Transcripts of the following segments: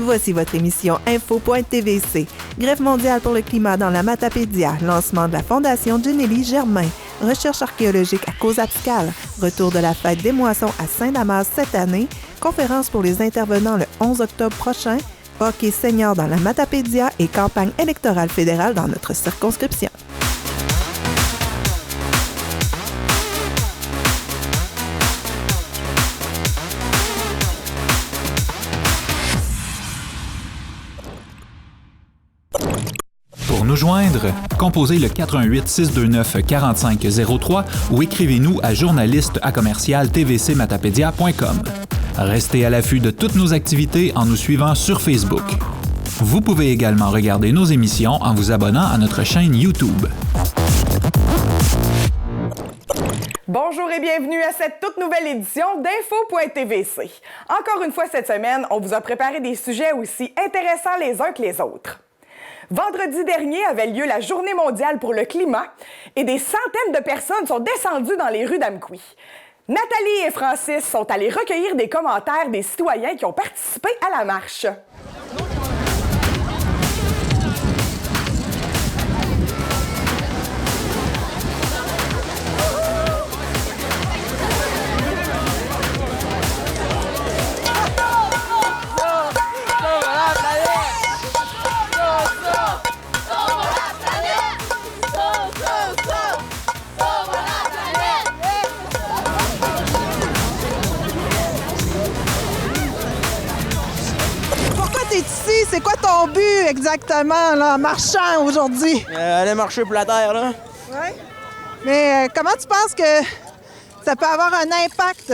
Voici votre émission Info.tvc. Grève mondiale pour le climat dans la Matapédia. Lancement de la Fondation Genélie Germain. Recherche archéologique à Cozapscal. Retour de la fête des moissons à Saint-Damas cette année. Conférence pour les intervenants le 11 octobre prochain. Hockey senior dans la Matapédia et campagne électorale fédérale dans notre circonscription. Pour nous joindre, composez le 418-629-4503 ou écrivez-nous à journaliste@tvcmatapedia.com. Restez à l'affût de toutes nos activités en nous suivant sur Facebook. Vous pouvez également regarder nos émissions en vous abonnant à notre chaîne YouTube. Bonjour et bienvenue à cette toute nouvelle édition d'Info.tvc. Encore une fois cette semaine, on vous a préparé des sujets aussi intéressants les uns que les autres. Vendredi dernier avait lieu la Journée mondiale pour le climat et des centaines de personnes sont descendues dans les rues d'Amqui. Nathalie et Francis sont allés recueillir des commentaires des citoyens qui ont participé à la marche. Ici, c'est quoi ton but exactement là, en marchant aujourd'hui? Aller marcher pour la terre, là. Oui. Mais comment tu penses que ça peut avoir un impact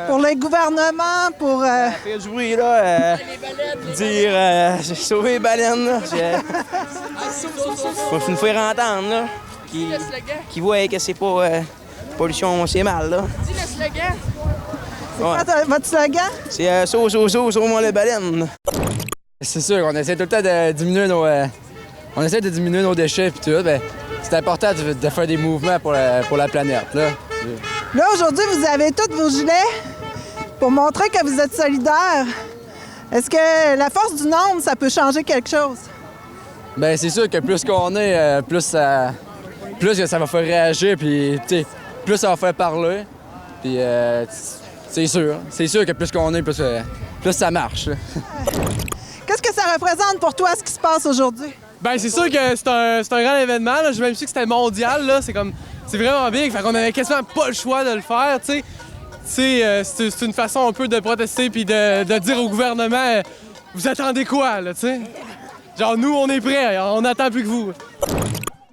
pour le gouvernement, pour... Faire du bruit, là. Dire... j'ai sauvé les baleines, là. Faut nous faire entendre, là. Qui voient que c'est pas... pollution, c'est mal, là. Dis le slogan. C'est quoi votre slogan? C'est sauve-moi les baleines. C'est sûr qu'on essaie tout le temps de diminuer nos déchets et tout. Ben, c'est important de faire des mouvements pour la planète. Là, aujourd'hui, vous avez tous vos gilets pour montrer que vous êtes solidaires. Est-ce que la force du nombre, ça peut changer quelque chose? Ben, c'est sûr que plus qu'on est, plus que ça va faire réagir, puis plus ça va faire parler. Puis c'est sûr que plus qu'on est, plus ça marche. Qu'est-ce que ça représente pour toi, ce qui se passe aujourd'hui? Ben c'est sûr que c'est un grand événement. Là. J'ai même su que c'était mondial. Là. C'est vraiment big. Fait qu'on avait quasiment pas le choix de le faire. C'est une façon un peu de protester puis de dire au gouvernement vous attendez quoi, là, t'sais? Genre nous on est prêts, on n'attend plus que vous.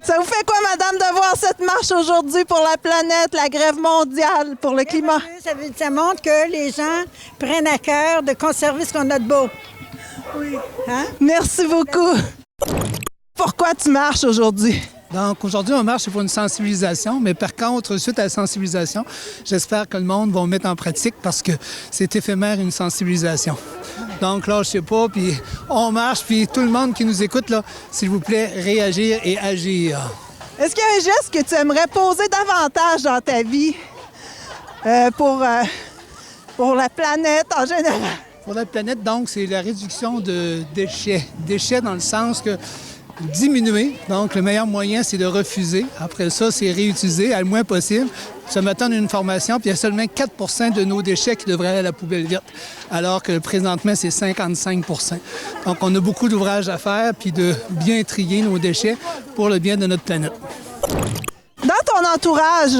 Ça vous fait quoi, madame, de voir cette marche aujourd'hui pour la planète, la grève mondiale pour le climat? Ça montre que les gens prennent à cœur de conserver ce qu'on a de beau. Oui. Hein? Merci beaucoup. Pourquoi tu marches aujourd'hui? Donc, aujourd'hui, on marche pour une sensibilisation, mais par contre, suite à la sensibilisation, j'espère que le monde va mettre en pratique parce que c'est éphémère une sensibilisation. Donc, là, je sais pas, puis on marche, puis tout le monde qui nous écoute, là, s'il vous plaît, réagir et agir. Est-ce qu'il y a un geste que tu aimerais poser davantage dans ta vie pour la planète en général? Pour la planète, donc, c'est la réduction de déchets. Déchets dans le sens que diminuer. Donc, le meilleur moyen, c'est de refuser. Après ça, c'est réutiliser le moins possible. Ce matin, on a une formation, puis il y a seulement 4 % de nos déchets qui devraient aller à la poubelle verte, alors que présentement, c'est 55 %. Donc, on a beaucoup d'ouvrages à faire, puis de bien trier nos déchets pour le bien de notre planète. Dans ton entourage,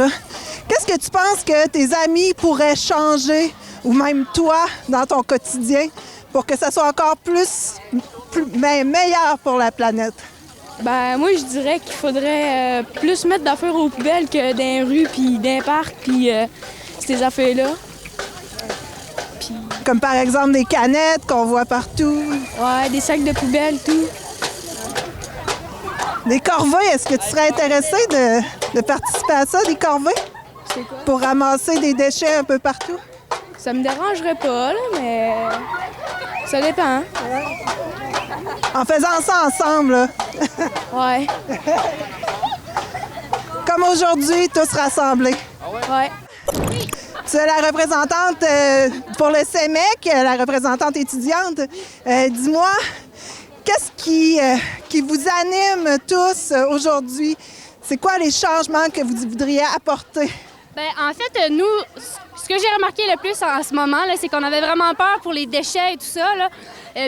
qu'est-ce que tu penses que tes amis pourraient changer, ou même toi, dans ton quotidien, pour que ça soit encore meilleur pour la planète? Ben moi je dirais qu'il faudrait plus mettre d'affaires aux poubelles que dans les rues puis dans les parcs puis ces affaires-là. Puis... Comme par exemple des canettes qu'on voit partout. Ouais, des sacs de poubelle, tout. Des corvées, est-ce que tu serais intéressé de participer à ça, des corvées? C'est quoi? Pour ramasser des déchets un peu partout? Ça me dérangerait pas, là, mais ça dépend. Ouais. En faisant ça ensemble, là. Ouais. Comme aujourd'hui, tous rassemblés. Ouais. Tu es la représentante pour le CEMEC, la représentante étudiante. Dis-moi, qu'est-ce qui vous anime tous aujourd'hui? C'est quoi les changements que vous voudriez apporter? Bien, en fait, nous, ce que j'ai remarqué le plus en ce moment, là, c'est qu'on avait vraiment peur pour les déchets et tout ça. Là.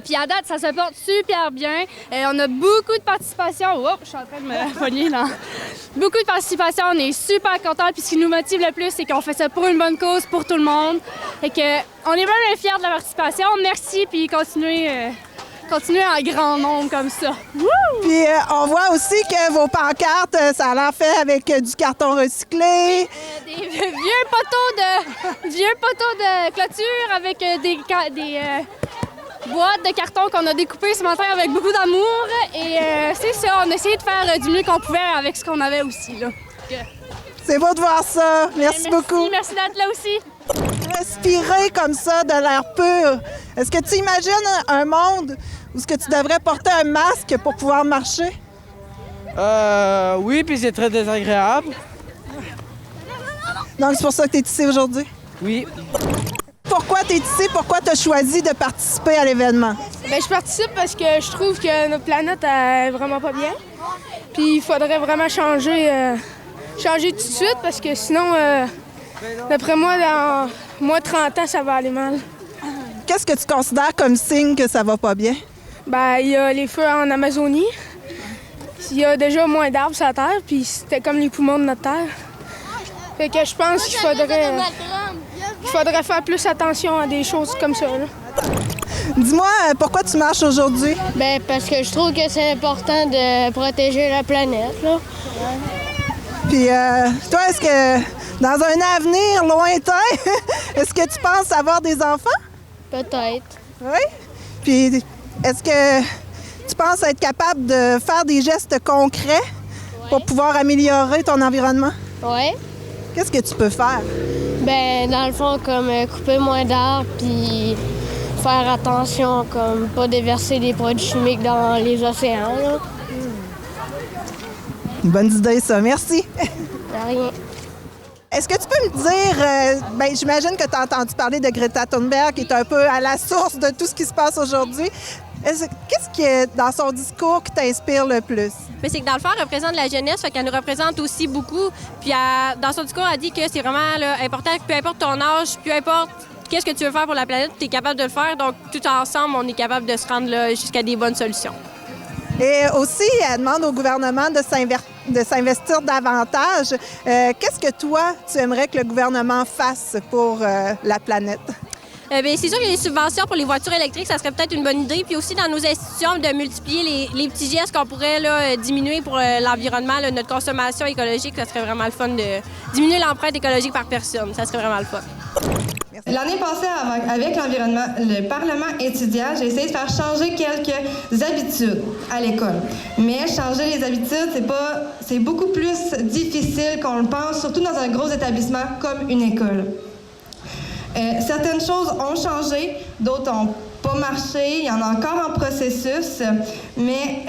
Puis à date, ça se porte super bien. On a beaucoup de participation. Oh, je suis en train de me pogner, là. Beaucoup de participation. On est super contents. Puis ce qui nous motive le plus, c'est qu'on fait ça pour une bonne cause, pour tout le monde. Et qu'on est vraiment fiers de la participation. Merci, puis continuez en grand nombre comme ça. Puis on voit aussi que vos pancartes, ça a l'air fait avec du carton recyclé. Des vieux poteaux de clôture avec des boîtes de carton qu'on a découpées ce matin avec beaucoup d'amour. Et c'est ça, on a essayé de faire du mieux qu'on pouvait avec ce qu'on avait aussi. Là. C'est beau de voir ça. Merci beaucoup. Merci d'être là aussi. Respirer comme ça de l'air pur. Est-ce que tu imagines un monde où est-ce que tu devrais porter un masque pour pouvoir marcher? Oui, puis c'est très désagréable. Donc c'est pour ça que tu es ici aujourd'hui? Oui. Pourquoi tu es ici? Pourquoi tu as choisi de participer à l'événement? Bien, je participe parce que je trouve que notre planète est vraiment pas bien. Puis il faudrait vraiment changer tout de suite parce que sinon, d'après moi, dans moins de 30 ans, ça va aller mal. Qu'est-ce que tu considères comme signe que ça va pas bien? Bien, il y a les feux en Amazonie. Il y a déjà moins d'arbres sur la Terre, puis c'était comme les poumons de notre Terre. Fait que je pense qu'il faudrait faire plus attention à des choses comme ça. Là. Dis-moi, pourquoi tu marches aujourd'hui? Bien, parce que je trouve que c'est important de protéger la planète. Là. Puis toi, est-ce que dans un avenir lointain, est-ce que tu penses avoir des enfants? Peut-être. Oui? Puis est-ce que tu penses être capable de faire des gestes concrets pour pouvoir améliorer ton environnement? Oui. Qu'est-ce que tu peux faire? Bien, dans le fond, comme couper moins d'arbres, puis faire attention, comme pas déverser des produits chimiques dans les océans. Là. Une bonne idée, ça. Merci. De rien. Est-ce que tu peux me dire, j'imagine que tu as entendu parler de Greta Thunberg, qui est un peu à la source de tout ce qui se passe aujourd'hui. Qu'est-ce qui est dans son discours qui t'inspire le plus? Mais c'est que dans le fond, elle représente la jeunesse, fait qu'elle nous représente aussi beaucoup. Puis dans son discours, elle dit que c'est vraiment là, important que peu importe ton âge, peu importe qu'est-ce que tu veux faire pour la planète, tu es capable de le faire. Donc, tout ensemble, on est capable de se rendre là, jusqu'à des bonnes solutions. Et aussi, elle demande au gouvernement de s'investir davantage. Qu'est-ce que toi, tu aimerais que le gouvernement fasse pour la planète? Bien, c'est sûr que les subventions pour les voitures électriques, ça serait peut-être une bonne idée. Puis aussi, dans nos institutions, de multiplier les petits gestes qu'on pourrait là, diminuer pour l'environnement, là, notre consommation écologique, ça serait vraiment le fun de diminuer l'empreinte écologique par personne. Ça serait vraiment le fun. L'année passée, avec l'environnement, le Parlement étudiant, j'ai essayé de faire changer quelques habitudes à l'école. Mais changer les habitudes, c'est beaucoup plus difficile qu'on le pense, surtout dans un gros établissement comme une école. Certaines choses ont changé, d'autres n'ont pas marché, il y en a encore en processus, mais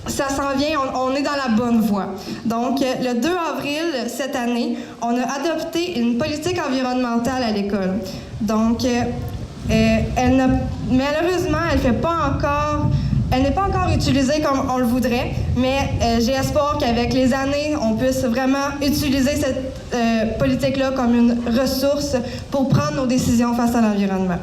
ça s'en vient, on est dans la bonne voie. Donc, le 2 avril cette année, on a adopté une politique environnementale à l'école. Donc, malheureusement, elle n'est pas encore utilisée comme on le voudrait, mais j'ai espoir qu'avec les années, on puisse vraiment utiliser cette politique-là comme une ressource pour prendre nos décisions face à l'environnement.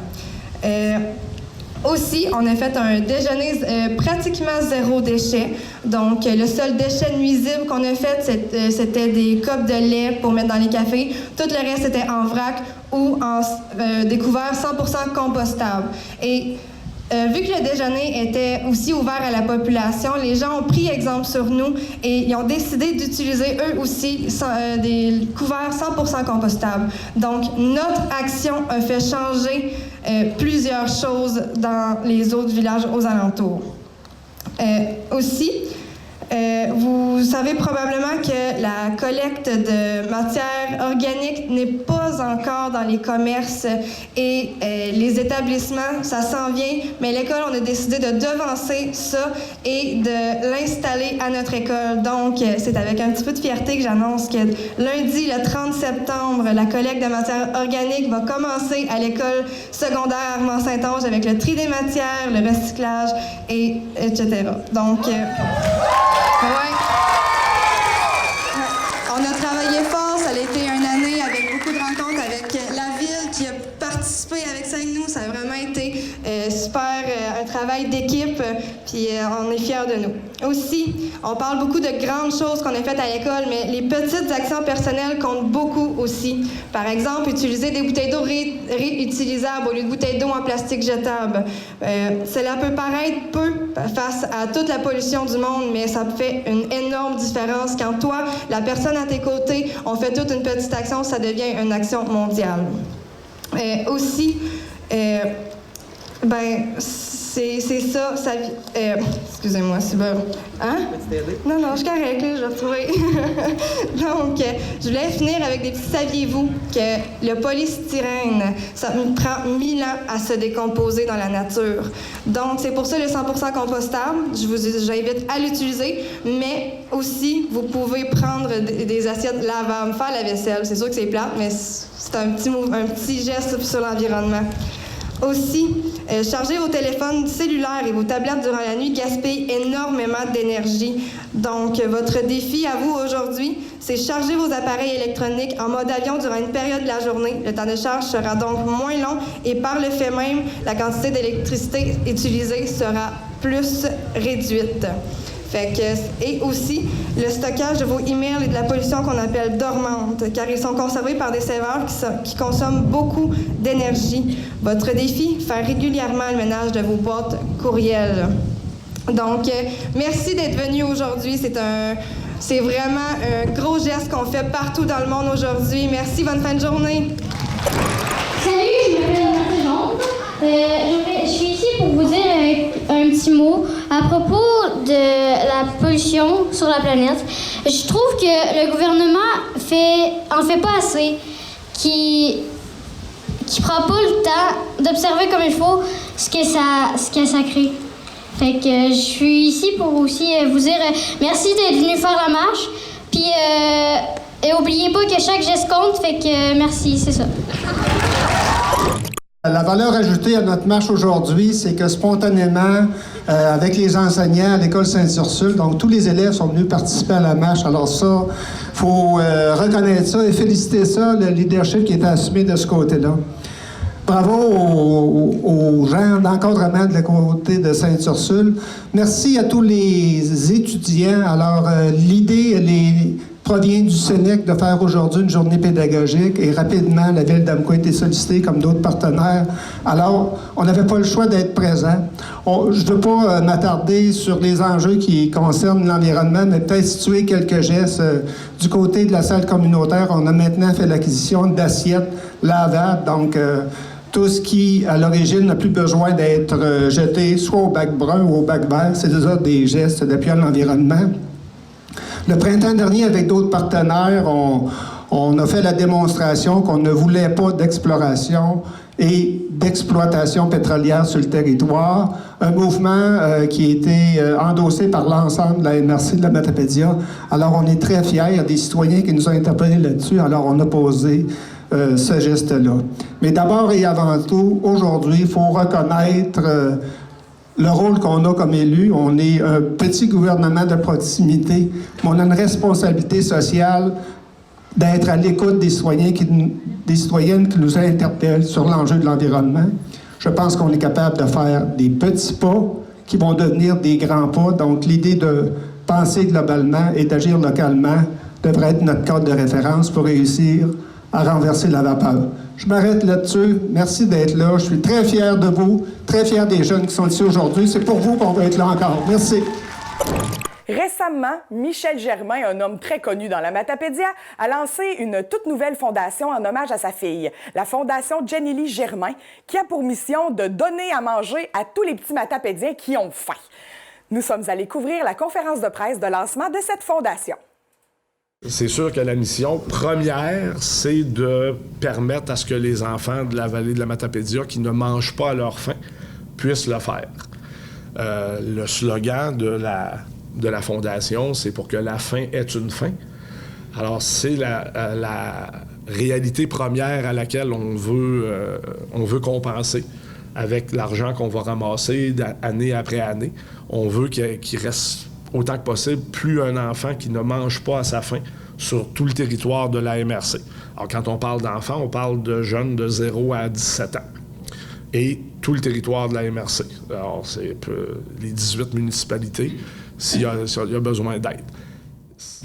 Aussi, on a fait un déjeuner pratiquement zéro déchet. Donc, le seul déchet nuisible qu'on a fait, c'était des copes de lait pour mettre dans les cafés. Tout le reste était en vrac ou en des couverts 100% compostables. Et vu que le déjeuner était aussi ouvert à la population, les gens ont pris exemple sur nous et ils ont décidé d'utiliser eux aussi des couverts 100% compostables. Donc, notre action a fait changer plusieurs choses dans les autres villages aux alentours. Aussi, vous savez probablement que la collecte de matières organiques n'est pas encore dans les commerces et les établissements. Ça s'en vient, mais l'école, on a décidé de devancer ça et de l'installer à notre école. Donc, c'est avec un petit peu de fierté que j'annonce que lundi, le 30 septembre, la collecte de matières organiques va commencer à l'école secondaire Armand-Saint-Onge avec le tri des matières, le recyclage, etc. Donc, on a travaillé fort. Ça a été une année avec beaucoup de rencontres avec la ville qui a participé avec ça avec nous. Ça a vraiment été super, un travail d'équipe, puis on est fiers de nous. Aussi, on parle beaucoup de grandes choses qu'on a faites à l'école, mais les petites actions personnelles comptent beaucoup aussi. Par exemple, utiliser des bouteilles d'eau réutilisables au lieu de bouteilles d'eau en plastique jetable. Cela peut paraître peu face à toute la pollution du monde, mais ça fait une énorme différence. Quand toi, la personne à tes côtés, on fait toute une petite action, ça devient une action mondiale. Aussi, c'est ça, excusez-moi, c'est bon. Hein? Non, je suis correcte, je vais retrouver. Donc, je voulais finir avec des petits saviez-vous que le polystyrène, ça prend 1000 ans à se décomposer dans la nature. Donc, c'est pour ça le 100% compostable. J'invite à l'utiliser, mais aussi, vous pouvez prendre des assiettes lavables, faire la vaisselle. C'est sûr que c'est plate, mais c'est un petit geste sur l'environnement. Aussi, charger vos téléphones cellulaires et vos tablettes durant la nuit gaspille énormément d'énergie. Donc, votre défi à vous aujourd'hui, c'est charger vos appareils électroniques en mode avion durant une période de la journée. Le temps de charge sera donc moins long et par le fait même, la quantité d'électricité utilisée sera plus réduite. Et aussi, le stockage de vos emails et de la pollution qu'on appelle dormante, car ils sont conservés par des serveurs qui consomment beaucoup d'énergie. Votre défi, faire régulièrement le ménage de vos boîtes courriels. Donc, merci d'être venu aujourd'hui. C'est vraiment un gros geste qu'on fait partout dans le monde aujourd'hui. Merci, bonne fin de journée. Salut, je m'appelle Marthe Jonde. Je suis ici pour vous dire un petit mot à propos de la pollution sur la planète. Je trouve que le gouvernement en fait pas assez, qui prend pas le temps d'observer comme il faut ce que ça crée. Fait que je suis ici pour aussi vous dire merci d'être venu faire la marche. Puis et oubliez pas que chaque geste compte. Fait que merci, c'est ça. La valeur ajoutée à notre marche aujourd'hui, c'est que spontanément, avec les enseignants à l'école Sainte-Ursule, donc tous les élèves sont venus participer à la marche. Alors ça, il faut reconnaître ça et féliciter ça, le leadership qui est assumé de ce côté-là. Bravo aux gens d'encadrement de la côté de Sainte-Ursule. Merci à tous les étudiants. Alors, l'idée, provient du Sénec de faire aujourd'hui une journée pédagogique et rapidement, la Ville d'Amqui a été sollicitée comme d'autres partenaires. Alors, on n'avait pas le choix d'être présent. Je ne veux pas m'attarder sur les enjeux qui concernent l'environnement, mais peut-être situer quelques gestes. Du côté de la salle communautaire, on a maintenant fait l'acquisition d'assiettes lavables, donc tout ce qui, à l'origine, n'a plus besoin d'être jeté soit au bac brun ou au bac vert. C'est déjà des gestes d'appui à l'environnement. Le printemps dernier, avec d'autres partenaires, on a fait la démonstration qu'on ne voulait pas d'exploration et d'exploitation pétrolière sur le territoire. Un mouvement qui a été endossé par l'ensemble de la MRC de la Matapédia. Alors, on est très fiers. Il y a des citoyens qui nous ont interpellés là-dessus. Alors, on a posé ce geste-là. Mais d'abord et avant tout, aujourd'hui, il faut reconnaître le rôle qu'on a comme élu. On est un petit gouvernement de proximité, mais on a une responsabilité sociale d'être à l'écoute des citoyens des citoyennes qui nous interpellent sur l'enjeu de l'environnement. Je pense qu'on est capable de faire des petits pas qui vont devenir des grands pas. Donc, l'idée de penser globalement et d'agir localement devrait être notre cadre de référence pour réussir à renverser la vapeur. Je m'arrête là-dessus. Merci d'être là. Je suis très fier de vous, très fier des jeunes qui sont ici aujourd'hui. C'est pour vous qu'on va être là encore. Merci. Récemment, Michel Germain, un homme très connu dans la Matapédia, a lancé une toute nouvelle fondation en hommage à sa fille, la fondation Jenny Lee Germain, qui a pour mission de donner à manger à tous les petits Matapédiens qui ont faim. Nous sommes allés couvrir la conférence de presse de lancement de cette fondation. C'est sûr que la mission première, c'est de permettre à ce que les enfants de la vallée de la Matapédia qui ne mangent pas à leur faim puissent le faire. Le slogan de la Fondation, c'est pour que la faim est une fin. Alors, c'est la réalité première à laquelle on veut compenser avec l'argent qu'on va ramasser année après année. On veut qu'il reste autant que possible plus un enfant qui ne mange pas à sa faim sur tout le territoire de la MRC. Alors, quand on parle d'enfants, on parle de jeunes de 0 à 17 ans. Et tout le territoire de la MRC. Alors, c'est les 18 municipalités, s'il y a besoin d'aide.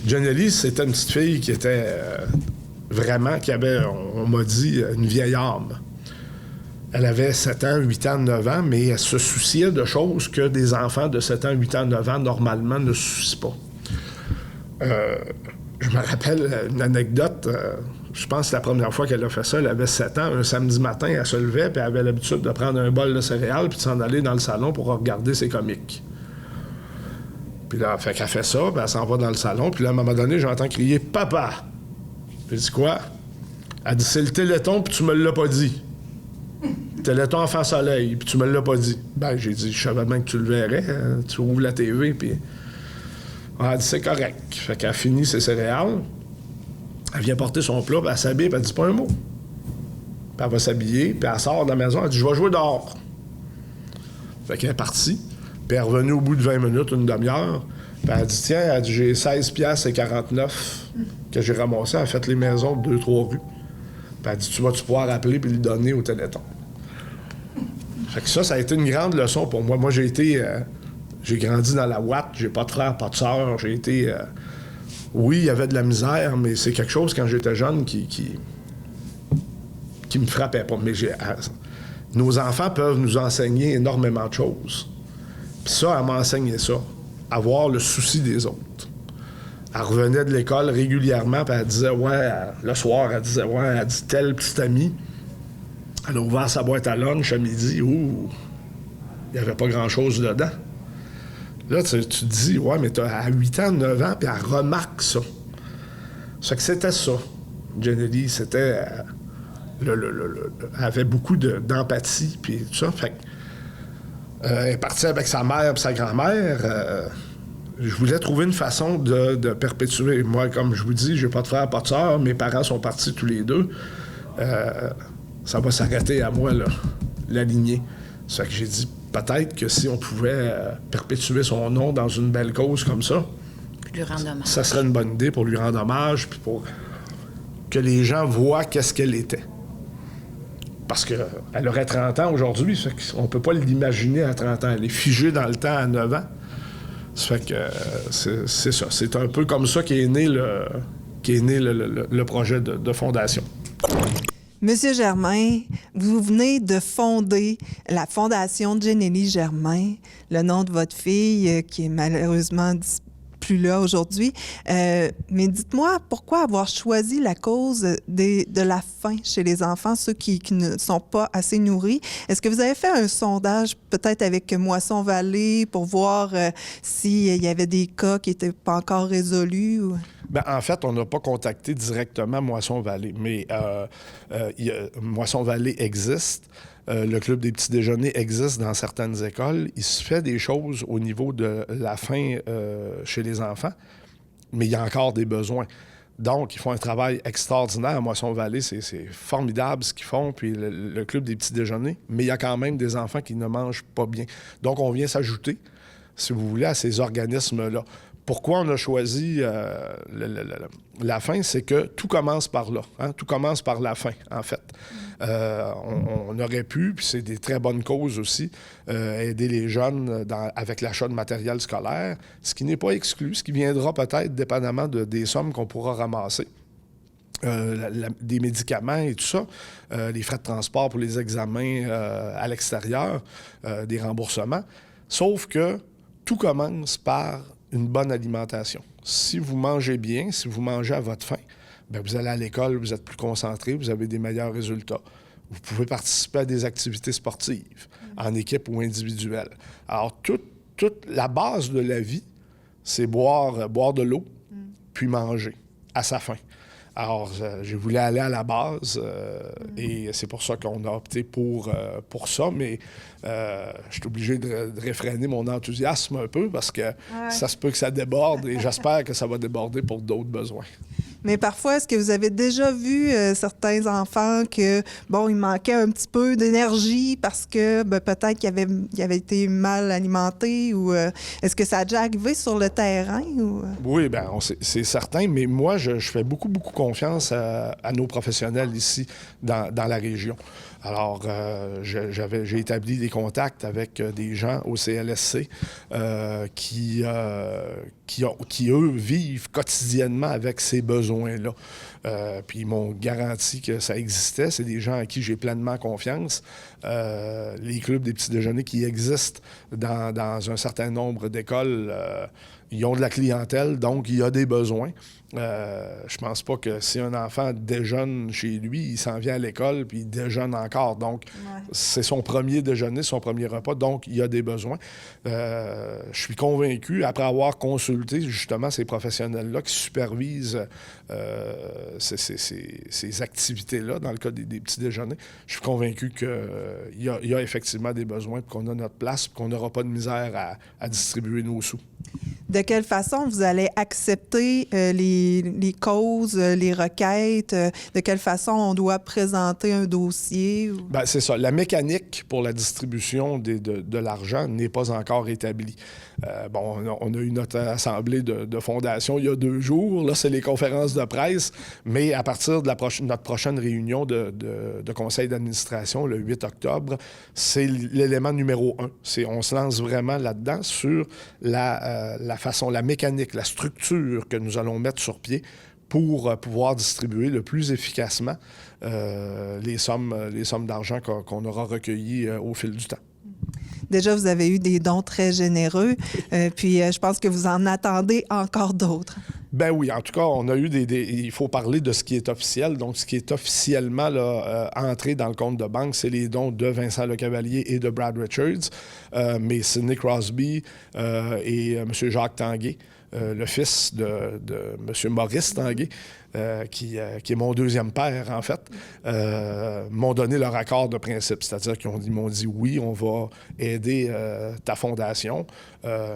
Jenny, c'était une petite fille qui était vraiment, qui avait, on m'a dit, une vieille âme. Elle avait 7 ans, 8 ans, 9 ans, mais elle se souciait de choses que des enfants de 7 ans, 8 ans, 9 ans, normalement, ne se soucient pas. Je me rappelle une anecdote. Je pense que c'est la première fois qu'elle a fait ça. Elle avait 7 ans. Un samedi matin, elle se levait, puis elle avait l'habitude de prendre un bol de céréales puis de s'en aller dans le salon pour regarder ses comiques. Puis là, qu'elle fait ça, puis elle s'en va dans le salon. Puis là, à un moment donné, j'entends crier « Papa! » Puis je dis « Quoi? » Elle dit « C'est le Téléthon, puis tu me l'as pas dit. » Téléthon enfant soleil, puis tu me l'as pas dit. Ben, j'ai dit, je savais bien que tu le verrais. Hein? Tu ouvres la TV, puis... Elle a dit, c'est correct. Fait qu'elle finit ses céréales. Elle vient porter son plat, puis elle s'habille, puis elle dit pas un mot. Puis elle va s'habiller, puis elle sort de la maison, elle dit, je vais jouer dehors. Fait qu'elle est partie, puis elle est revenue au bout de 20 minutes, une demi-heure. Puis elle dit, tiens, elle dit, j'ai 16,49$ que j'ai ramassé. Elle a fait les maisons de 2-3 rues. Puis elle dit, tu vas-tu pouvoir appeler puis lui donner au Téléthon? Fait que ça a été une grande leçon pour moi. Moi, j'ai grandi dans la Ouate, j'ai pas de frère, pas de sœur, j'ai été... oui, il y avait de la misère, mais c'est quelque chose, quand j'étais jeune, qui me frappait pas. Mais nos enfants peuvent nous enseigner énormément de choses. Puis ça, elle m'a enseigné ça, avoir le souci des autres. Elle revenait de l'école régulièrement, puis elle disait, le soir, elle disait, elle dit, tel petit ami, elle a ouvert sa boîte à lunch à midi, il n'y avait pas grand-chose dedans. Là, tu te dis, mais t'as 8 ans, 9 ans, puis elle remarque ça. Ça que c'était ça. Jenny, c'était... elle avait beaucoup d'empathie, puis tout ça. Fait elle est partie avec sa mère et sa grand-mère. Je voulais trouver une façon de perpétuer. Moi, comme je vous dis, j'ai pas de frère, pas de sœur. Mes parents sont partis tous les deux. Ça va s'arrêter à moi, là, la lignée. Ça fait que j'ai dit, peut-être que si on pouvait perpétuer son nom dans une belle cause comme ça, lui rendre hommage. Ça serait une bonne idée pour lui rendre hommage, puis pour que les gens voient qu'est-ce qu'elle était. Parce qu'elle aurait 30 ans aujourd'hui, ça fait qu'on peut pas l'imaginer à 30 ans. Elle est figée dans le temps à 9 ans. Ça fait que c'est ça. C'est un peu comme ça qu'est né le projet de fondation. Monsieur Germain, vous venez de fonder la Fondation Jenny Germain, le nom de votre fille qui est malheureusement plus là aujourd'hui. Mais dites-moi, pourquoi avoir choisi la cause de la faim chez les enfants, ceux qui ne sont pas assez nourris? Est-ce que vous avez fait un sondage peut-être avec Moisson-Vallée pour voir s'il y avait des cas qui n'étaient pas encore résolus? Ou... Bien, en fait, on n'a pas contacté directement Moisson-Vallée, mais Moisson-Vallée existe. Le club des petits déjeuners existe dans certaines écoles. Il se fait des choses au niveau de la faim chez les enfants, mais il y a encore des besoins. Donc, ils font un travail extraordinaire à Moisson-Vallée. C'est formidable ce qu'ils font, puis le club des petits déjeuners. Mais il y a quand même des enfants qui ne mangent pas bien. Donc, on vient s'ajouter, si vous voulez, à ces organismes-là. Pourquoi on a choisi la faim? C'est que tout commence par là. Hein? Tout commence par la faim, en fait. On aurait pu, puis c'est des très bonnes causes aussi, aider les jeunes avec l'achat de matériel scolaire, ce qui n'est pas exclu, ce qui viendra peut-être dépendamment des sommes qu'on pourra ramasser. Des médicaments et tout ça, les frais de transport pour les examens à l'extérieur, des remboursements. Sauf que tout commence par une bonne alimentation. Si vous mangez bien, si vous mangez à votre faim, bien, vous allez à l'école, vous êtes plus concentré, vous avez des meilleurs résultats. Vous pouvez participer à des activités sportives, en équipe ou individuelle. Alors, toute la base de la vie, c'est boire de l'eau, puis manger. à sa fin. Alors, j'ai voulu aller à la base et c'est pour ça qu'on a opté pour ça, mais je suis obligé de réfréner mon enthousiasme un peu parce que ça se peut que ça déborde et j'espère que ça va déborder pour d'autres besoins. Mais parfois, est-ce que vous avez déjà vu certains enfants que, bon, il manquait un petit peu d'énergie parce que peut-être qu'ils avaient été mal alimentés ou est-ce que ça a déjà arrivé sur le terrain? Ou... Oui, bien, c'est certain, mais moi, je fais beaucoup confiance à nos professionnels ici dans la région. Alors, j'ai établi des contacts avec des gens au CLSC qui, eux, vivent quotidiennement avec ces besoins-là. Puis ils m'ont garanti que ça existait. C'est des gens à qui j'ai pleinement confiance. Les clubs des petits déjeuners qui existent dans un certain nombre d'écoles, ils ont de la clientèle, donc il y a des besoins. Je pense pas que si un enfant déjeune chez lui, il s'en vient à l'école puis il déjeune encore. Donc, c'est son premier déjeuner, son premier repas, donc il y a des besoins. Je suis convaincu, après avoir consulté justement ces professionnels-là qui supervisent ces activités-là, dans le cas des petits déjeuners, je suis convaincu qu'il y a effectivement des besoins, puis qu'on a notre place, puis qu'on n'aura pas de misère à distribuer nos sous. De quelle façon vous allez accepter les causes, les requêtes? De quelle façon on doit présenter un dossier? Ou... Bien, c'est ça. La mécanique pour la distribution de l'argent n'est pas encore établie. On a eu notre assemblée de fondation il y a 2 jours. Là, c'est les conférences de presse. Mais à partir de notre prochaine réunion de conseil d'administration, le 8 octobre, c'est l'élément numéro 1. On se lance vraiment là-dedans sur la façon, la mécanique, la structure que nous allons mettre sur pied pour pouvoir distribuer le plus efficacement les sommes d'argent qu'on aura recueillies au fil du temps. Déjà, vous avez eu des dons très généreux, puis je pense que vous en attendez encore d'autres. Ben oui, en tout cas, on a eu il faut parler de ce qui est officiel. Donc, ce qui est officiellement entré dans le compte de banque, c'est les dons de Vincent Lecavalier et de Brad Richards, mais Sidney Crosby et M. Jacques Tanguay, le fils de M. Maurice Tanguay, qui est mon deuxième père, en fait, m'ont donné leur accord de principe. C'est-à-dire qu'ils m'ont dit oui, on va aider ta fondation,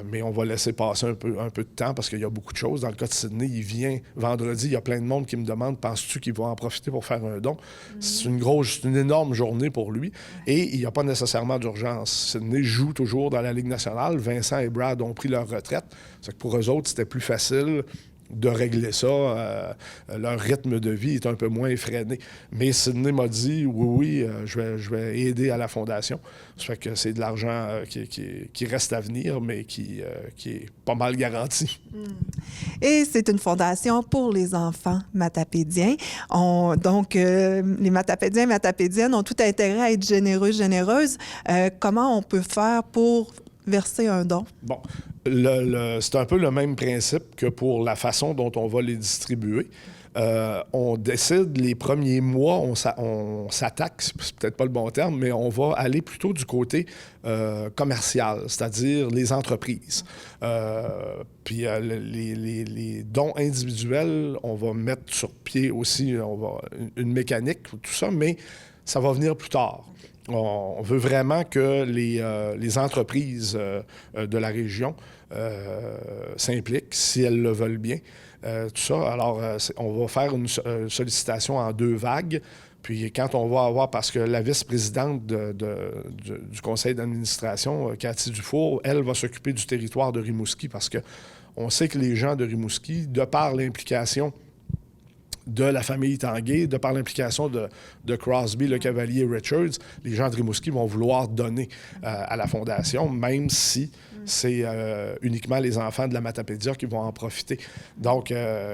mais on va laisser passer un peu de temps parce qu'il y a beaucoup de choses. Dans le cas de Sidney, il vient vendredi, il y a plein de monde qui me demande, penses-tu qu'il va en profiter pour faire un don? C'est une énorme journée pour lui et il n'y a pas nécessairement d'urgence. Sidney joue toujours dans la Ligue nationale. Vincent et Brad ont pris leur retraite. C'est que pour eux autres, c'était plus facile de régler ça. Leur rythme de vie est un peu moins effréné. Mais Sidney m'a dit, oui, je vais aider à la fondation. Ça fait que c'est de l'argent qui reste à venir, mais qui est pas mal garanti. Et c'est une fondation pour les enfants matapédiens. Donc, les matapédiens et matapédiennes ont tout intérêt à être généreux, généreuses. Comment on peut faire pour verser un don? Bon, c'est un peu le même principe que pour la façon dont on va les distribuer. On décide les premiers mois, on s'attaque, c'est peut-être pas le bon terme, mais on va aller plutôt du côté commercial, c'est-à-dire les entreprises. Puis les dons individuels, on va mettre sur pied aussi une mécanique, tout ça, mais ça va venir plus tard. On veut vraiment que les entreprises de la région s'impliquent, si elles le veulent bien. Tout ça, alors on va faire une sollicitation en 2 vagues. Puis quand on va avoir, parce que la vice-présidente du conseil d'administration, Cathy Dufour, elle va s'occuper du territoire de Rimouski parce que on sait que les gens de Rimouski, de par l'implication de la famille Tanguay, de par l'implication de Crosby, Lecavalier et Richards, les gens de Rimouski vont vouloir donner à la fondation, même si c'est uniquement les enfants de la Matapédia qui vont en profiter. Donc,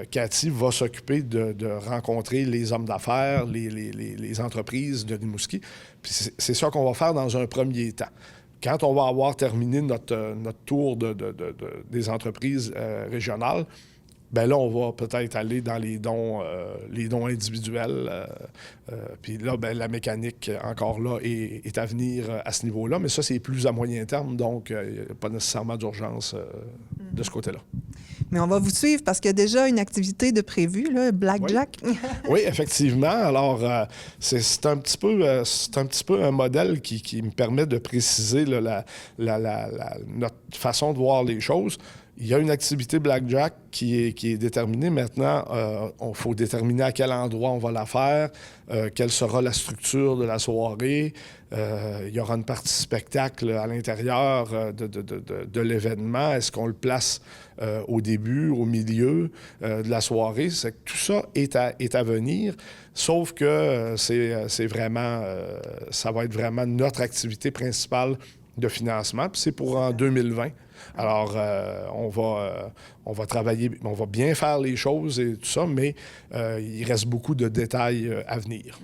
Cathy va s'occuper de rencontrer les hommes d'affaires, les entreprises de Rimouski. Puis c'est ça qu'on va faire dans un premier temps. Quand on va avoir terminé notre tour des entreprises régionales, ben là, on va peut-être aller dans les dons individuels. Puis là, ben, la mécanique, encore là, est à venir à ce niveau-là. Mais ça, c'est plus à moyen terme, donc il n'y a pas nécessairement d'urgence de ce côté-là. Mais on va vous suivre parce qu'il y a déjà une activité de prévue, là, Blackjack. Oui, oui, effectivement. Alors, c'est un petit peu un modèle qui me permet de préciser là, notre façon de voir les choses. Il y a une activité Blackjack qui est déterminée. Maintenant, il faut déterminer à quel endroit on va la faire, quelle sera la structure de la soirée. Il y aura une partie spectacle à l'intérieur de l'événement. Est-ce qu'on le place au début, au milieu de la soirée? C'est que tout ça est à venir, sauf que c'est vraiment, ça va être vraiment notre activité principale de financement, puis c'est pour en 2020. Alors, on va travailler, on va bien faire les choses et tout ça, mais il reste beaucoup de détails à venir.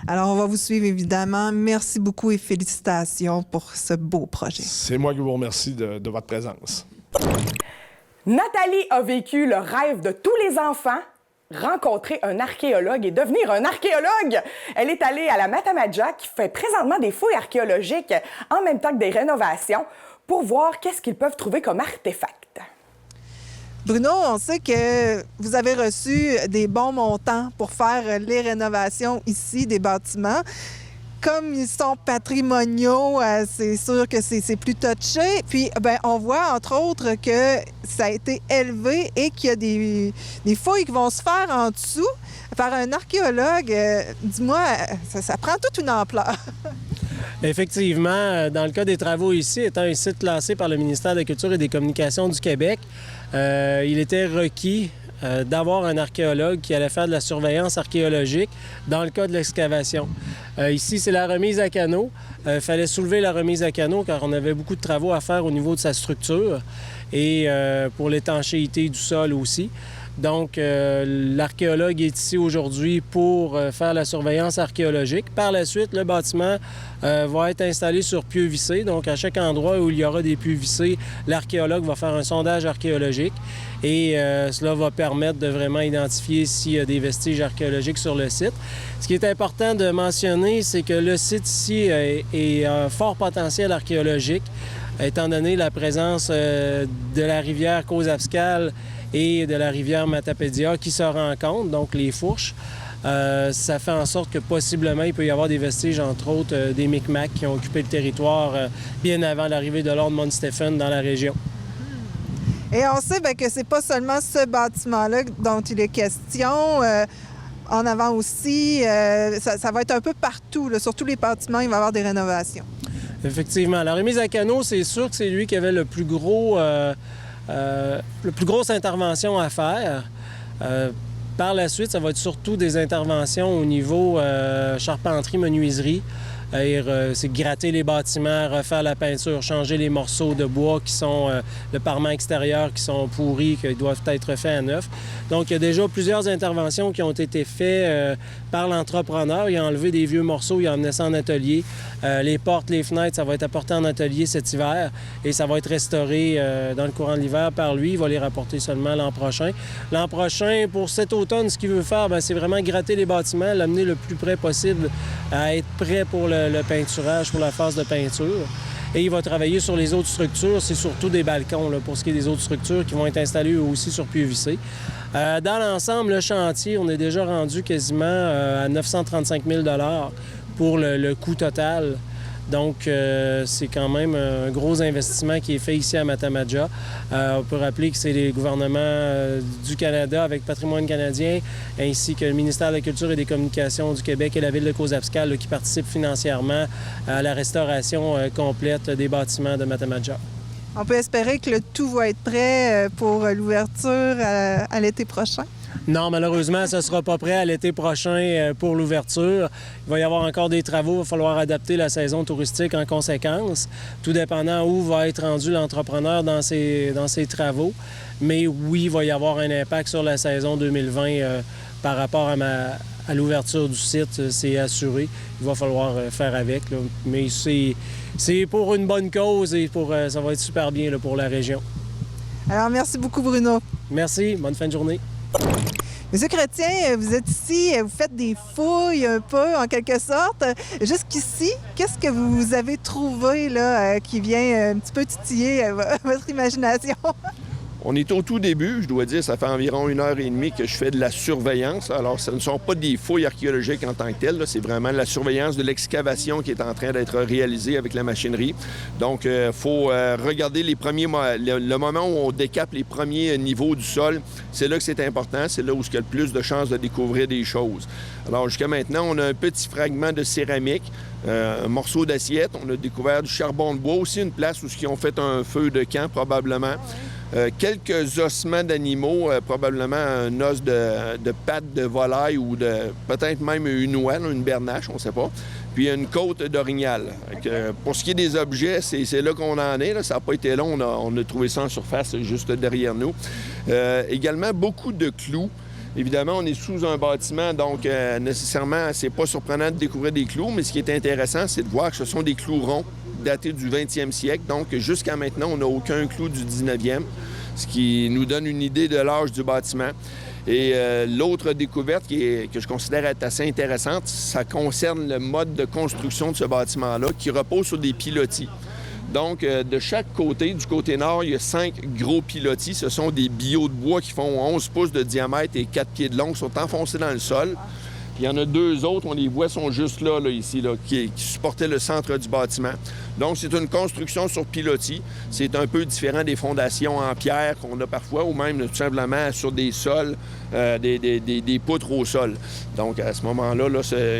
Alors, on va vous suivre, évidemment. Merci beaucoup et félicitations pour ce beau projet. C'est moi qui vous remercie de votre présence. Nathalie a vécu le rêve de tous les enfants, rencontrer un archéologue et devenir un archéologue. Elle est allée à la Matamaja qui fait présentement des fouilles archéologiques en même temps que des rénovations pour voir qu'est-ce qu'ils peuvent trouver comme artefacts. Bruno, on sait que vous avez reçu des bons montants pour faire les rénovations ici des bâtiments. Comme ils sont patrimoniaux, c'est sûr que c'est plus touché. Puis, on voit, entre autres, que ça a été élevé et qu'il y a des fouilles qui vont se faire en dessous par un archéologue. Dis-moi, ça prend toute une ampleur. Effectivement, dans le cas des travaux ici, étant un site classé par le ministère de la Culture et des Communications du Québec, il était requis d'avoir un archéologue qui allait faire de la surveillance archéologique dans le cas de l'excavation. Ici, c'est la remise à canot. Il fallait soulever la remise à canot car on avait beaucoup de travaux à faire au niveau de sa structure et pour l'étanchéité du sol aussi. Donc, l'archéologue est ici aujourd'hui pour faire la surveillance archéologique. Par la suite, le bâtiment va être installé sur pieux vissés. Donc, à chaque endroit où il y aura des pieux vissés, l'archéologue va faire un sondage archéologique et cela va permettre de vraiment identifier s'il y a des vestiges archéologiques sur le site. Ce qui est important de mentionner, c'est que le site ici est un fort potentiel archéologique, étant donné la présence de la rivière Cozapscal et de la rivière Matapédia qui se rencontrent, donc les fourches. Ça fait en sorte que possiblement il peut y avoir des vestiges, entre autres, des Micmacs qui ont occupé le territoire bien avant l'arrivée de Lord Mount Stephen dans la région. Et on sait que c'est pas seulement ce bâtiment-là dont il est question. En avant aussi, ça va être un peu partout. Là. Sur tous les bâtiments, il va y avoir des rénovations. Effectivement. La remise à canot, c'est sûr que c'est lui qui avait le plus grosse intervention à faire. Par la suite, ça va être surtout des interventions au niveau charpenterie, menuiserie. C'est gratter les bâtiments, refaire la peinture, changer les morceaux de bois qui sont le parement extérieur qui sont pourris, qui doivent être faits à neuf. Donc, il y a déjà plusieurs interventions qui ont été faites par l'entrepreneur. Il a enlevé des vieux morceaux, il a emmené ça en atelier. Les portes, les fenêtres, ça va être apporté en atelier cet hiver et ça va être restauré dans le courant de l'hiver par lui. Il va les rapporter seulement l'an prochain. L'an prochain, pour cet automne, ce qu'il veut faire, c'est vraiment gratter les bâtiments, l'amener le plus près possible à être prêt pour le peinturage, pour la phase de peinture. Et il va travailler sur les autres structures. C'est surtout des balcons, là, pour ce qui est des autres structures qui vont être installées eux aussi sur pieux vissés. Dans l'ensemble, le chantier, on est déjà rendu quasiment à 935 000 $ pour le coût total. Donc, c'est quand même un gros investissement qui est fait ici à Matamaja. On peut rappeler que c'est les gouvernements du Canada avec Patrimoine canadien, ainsi que le ministère de la Culture et des Communications du Québec et la Ville de Cozapscal qui participent financièrement à la restauration complète des bâtiments de Matamaja. On peut espérer que le tout va être prêt pour l'ouverture à l'été prochain? Non, malheureusement, ça ne sera pas prêt à l'été prochain pour l'ouverture. Il va y avoir encore des travaux. Il va falloir adapter la saison touristique en conséquence, tout dépendant où va être rendu l'entrepreneur dans ses travaux. Mais oui, il va y avoir un impact sur la saison 2020 par rapport à l'ouverture du site. C'est assuré. Il va falloir faire avec. Là. Mais c'est pour une bonne cause et ça va être super bien là, pour la région. Alors, merci beaucoup, Bruno. Merci. Bonne fin de journée. Monsieur Chrétien, vous êtes ici, vous faites des fouilles un peu, en quelque sorte. Jusqu'ici, qu'est-ce que vous avez trouvé là, qui vient un petit peu titiller votre imagination? On est au tout début, je dois dire, ça fait environ 1h30 que je fais de la surveillance. Alors, ce ne sont pas des fouilles archéologiques en tant que telles, là. C'est vraiment la surveillance de l'excavation qui est en train d'être réalisée avec la machinerie. Donc, il faut regarder le moment où on décape les premiers niveaux du sol. C'est là que c'est important, c'est là où il y a le plus de chances de découvrir des choses. Alors, jusqu'à maintenant, on a un petit fragment de céramique, un morceau d'assiette. On a découvert du charbon de bois, aussi une place où ils ont fait un feu de camp, probablement. Quelques ossements d'animaux, probablement un os de patte de volaille ou peut-être même une ouelle, une bernache, on ne sait pas. Puis une côte d'orignal. Pour ce qui est des objets, c'est là qu'on en est. Là. Ça n'a pas été long, on a trouvé ça en surface juste derrière nous. Également, beaucoup de clous. Évidemment, on est sous un bâtiment, donc nécessairement, c'est pas surprenant de découvrir des clous, mais ce qui est intéressant, c'est de voir que ce sont des clous ronds datés du 20e siècle. Donc, jusqu'à maintenant, on n'a aucun clou du 19e, ce qui nous donne une idée de l'âge du bâtiment. Et l'autre découverte que je considère être assez intéressante, ça concerne le mode de construction de ce bâtiment-là, qui repose sur des pilotis. Donc, de chaque côté, du côté nord, il y a 5 gros pilotis. Ce sont des billots de bois qui font 11 pouces de diamètre et 4 pieds de long, qui sont enfoncés dans le sol. Il y en a 2 autres, on les voit, sont juste là ici, qui supportaient le centre du bâtiment. Donc, c'est une construction sur pilotis. C'est un peu différent des fondations en pierre qu'on a parfois, ou même tout simplement sur des sols, des poutres au sol. Donc, à ce moment-là,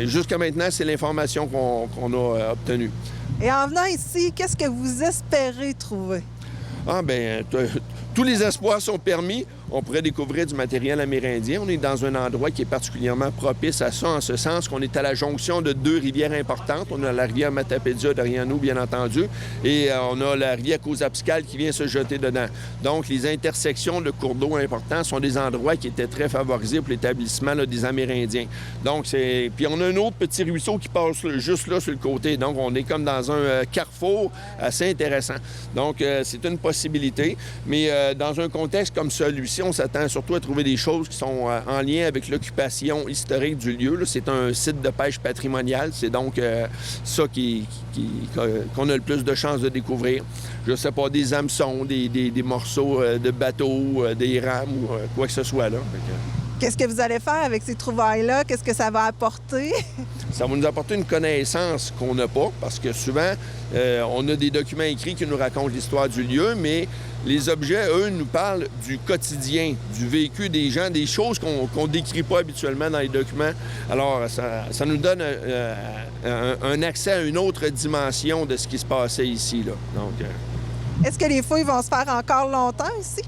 jusqu'à maintenant, c'est l'information qu'on a obtenue. Et en venant ici, qu'est-ce que vous espérez trouver? Ah, bien, tous les espoirs sont permis. On pourrait découvrir du matériel amérindien. On est dans un endroit qui est particulièrement propice à ça, en ce sens qu'on est à la jonction de 2 rivières importantes. On a la rivière Matapédia derrière nous, bien entendu, et on a la rivière Cozapscal qui vient se jeter dedans. Donc, les intersections de cours d'eau importants sont des endroits qui étaient très favorisés pour l'établissement des Amérindiens. Donc, puis on a un autre petit ruisseau qui passe juste là, sur le côté. Donc, on est comme dans un carrefour assez intéressant. Donc, c'est une possibilité. Mais dans un contexte comme celui-ci, on s'attend surtout à trouver des choses qui sont en lien avec l'occupation historique du lieu. Là. C'est un site de pêche patrimonial. C'est donc ça qu'on a le plus de chances de découvrir. Je ne sais pas, des hameçons, des morceaux de bateaux, des rames ou quoi que ce soit là. Qu'est-ce que vous allez faire avec ces trouvailles-là? Qu'est-ce que ça va apporter? Ça va nous apporter une connaissance qu'on n'a pas, parce que souvent, on a des documents écrits qui nous racontent l'histoire du lieu, mais les objets, eux, nous parlent du quotidien, du vécu des gens, des choses qu'on ne décrit pas habituellement dans les documents. Alors, ça nous donne un accès à une autre dimension de ce qui se passait ici, là. Donc, est-ce que les fouilles vont se faire encore longtemps ici?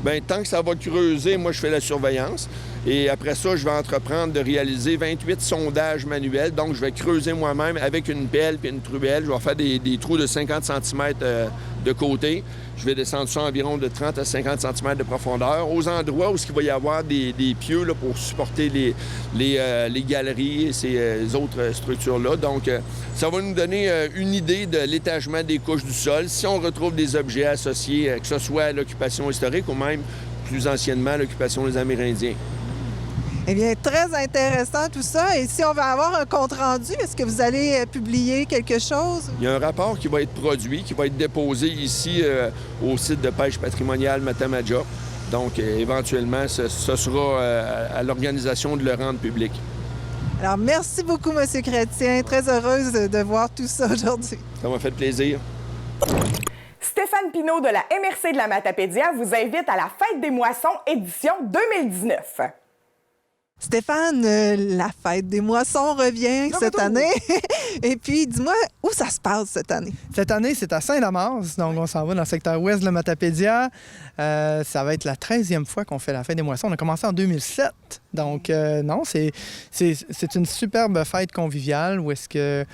Bien, tant que ça va creuser, moi, je fais la surveillance. Et après ça, je vais entreprendre de réaliser 28 sondages manuels. Donc, je vais creuser moi-même avec une pelle puis une trubelle. Je vais faire des trous de 50 cm de côté. Je vais descendre ça environ de 30 à 50 cm de profondeur, aux endroits où il va y avoir des pieux là, pour supporter les galeries et ces autres structures-là. Donc, ça va nous donner une idée de l'étagement des couches du sol. Si on retrouve des objets associés, que ce soit à l'occupation historique ou même plus anciennement à l'occupation des Amérindiens. Eh bien, très intéressant tout ça. Et si on va avoir un compte-rendu, est-ce que vous allez publier quelque chose? Il y a un rapport qui va être produit, qui va être déposé ici au site de pêche patrimoniale Matamaja. Donc, éventuellement, ce sera à l'organisation de le rendre public. Alors, merci beaucoup, M. Chrétien. Très heureuse de voir tout ça aujourd'hui. Ça m'a fait plaisir. Stéphane Pinault de la MRC de la Matapédia vous invite à la Fête des moissons édition 2019. Stéphane, la Fête des moissons revient cette année. Et puis, dis-moi, où ça se passe cette année? Cette année, c'est à Saint-Damas. Donc, on s'en va dans le secteur ouest de la Matapédia. Ça va être la 13e fois qu'on fait la Fête des moissons. On a commencé en 2007. Donc, non, c'est une superbe fête conviviale où est-ce que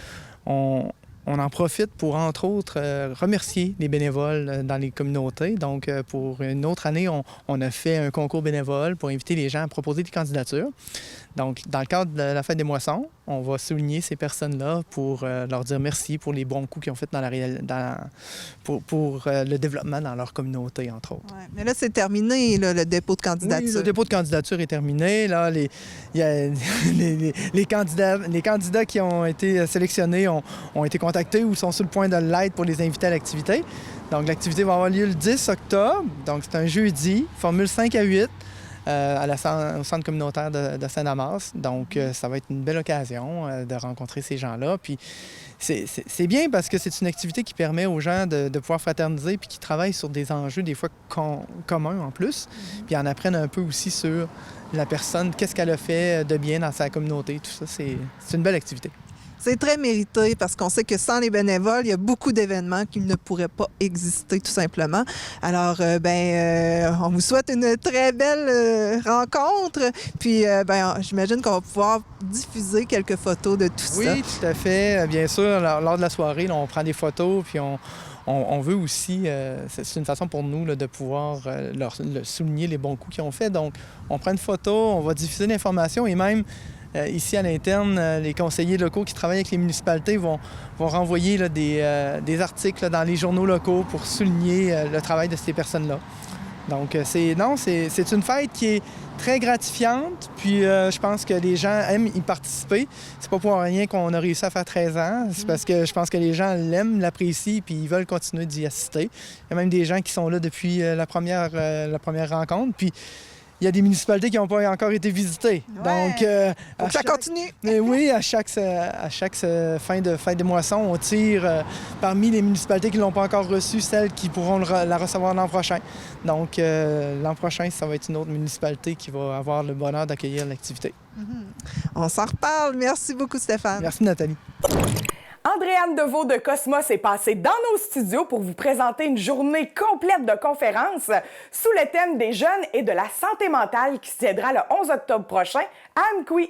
on en profite pour, entre autres, remercier les bénévoles dans les communautés. Donc, pour une autre année, on a fait un concours bénévole pour inviter les gens à proposer des candidatures. Donc, dans le cadre de la Fête des moissons, on va souligner ces personnes-là pour leur dire merci pour les bons coups qu'ils ont fait pour le développement dans leur communauté, entre autres. Ouais, mais là, c'est terminé, là, le dépôt de candidature. Oui, le dépôt de candidature est terminé. Là, les candidats qui ont été sélectionnés ont été contactés ou sont sur le point de l'être pour les inviter à l'activité. Donc, l'activité va avoir lieu le 10 octobre. Donc, c'est un jeudi, formule 5 à 8. Au centre communautaire de Saint-Damas. Donc, ça va être une belle occasion de rencontrer ces gens-là. Puis, c'est bien parce que c'est une activité qui permet aux gens de pouvoir fraterniser puis qui travaillent sur des enjeux des fois communs en plus. Puis, en apprennent un peu aussi sur la personne, qu'est-ce qu'elle a fait de bien dans sa communauté. Tout ça, c'est une belle activité. C'est très mérité parce qu'on sait que sans les bénévoles, il y a beaucoup d'événements qui ne pourraient pas exister tout simplement. Alors, on vous souhaite une très belle rencontre. Puis, j'imagine qu'on va pouvoir diffuser quelques photos de tout ça. Oui, tout à fait. Bien sûr, lors de la soirée, là, on prend des photos, puis on veut aussi, c'est une façon pour nous là, de pouvoir leur souligner les bons coups qu'ils ont fait. Donc, on prend une photo, on va diffuser l'information et même ici à l'interne, les conseillers locaux qui travaillent avec les municipalités vont renvoyer là, des articles là, dans les journaux locaux pour souligner le travail de ces personnes-là. Donc, c'est une fête qui est très gratifiante, puis je pense que les gens aiment y participer. C'est pas pour rien qu'on a réussi à faire 13 ans, c'est parce que je pense que les gens l'aiment, l'apprécient, puis ils veulent continuer d'y assister. Il y a même des gens qui sont là depuis la première rencontre, puis il y a des municipalités qui n'ont pas encore été visitées. Ouais. Donc, faut que ça continue. Mais oui, à chaque fin de moisson, on tire parmi les municipalités qui ne l'ont pas encore reçue, celles qui pourront la recevoir l'an prochain. Donc, l'an prochain, ça va être une autre municipalité qui va avoir le bonheur d'accueillir l'activité. On s'en reparle. Merci beaucoup, Stéphane. Merci, Nathalie. Andréane Deveau de Cosmos est passée dans nos studios pour vous présenter une journée complète de conférences sous le thème des jeunes et de la santé mentale qui se tiendra le 11 octobre prochain à Amqui.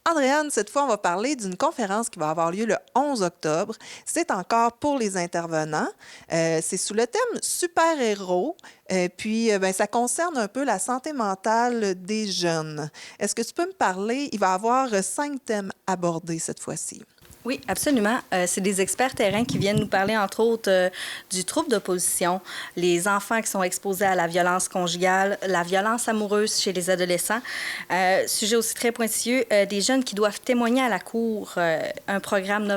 Andréane, cette fois, on va parler d'une conférence qui va avoir lieu le 11 octobre. C'est encore pour les intervenants. C'est sous le thème super-héros. Puis, ça concerne un peu la santé mentale des jeunes. Est-ce que tu peux me parler? Il va y avoir 5 thèmes abordés cette fois-ci. Oui, absolument. C'est des experts terrain qui viennent nous parler, entre autres, du trouble d'opposition, les enfants qui sont exposés à la violence conjugale, la violence amoureuse chez les adolescents. Sujet aussi très pointilleux, des jeunes qui doivent témoigner à la cour, un programme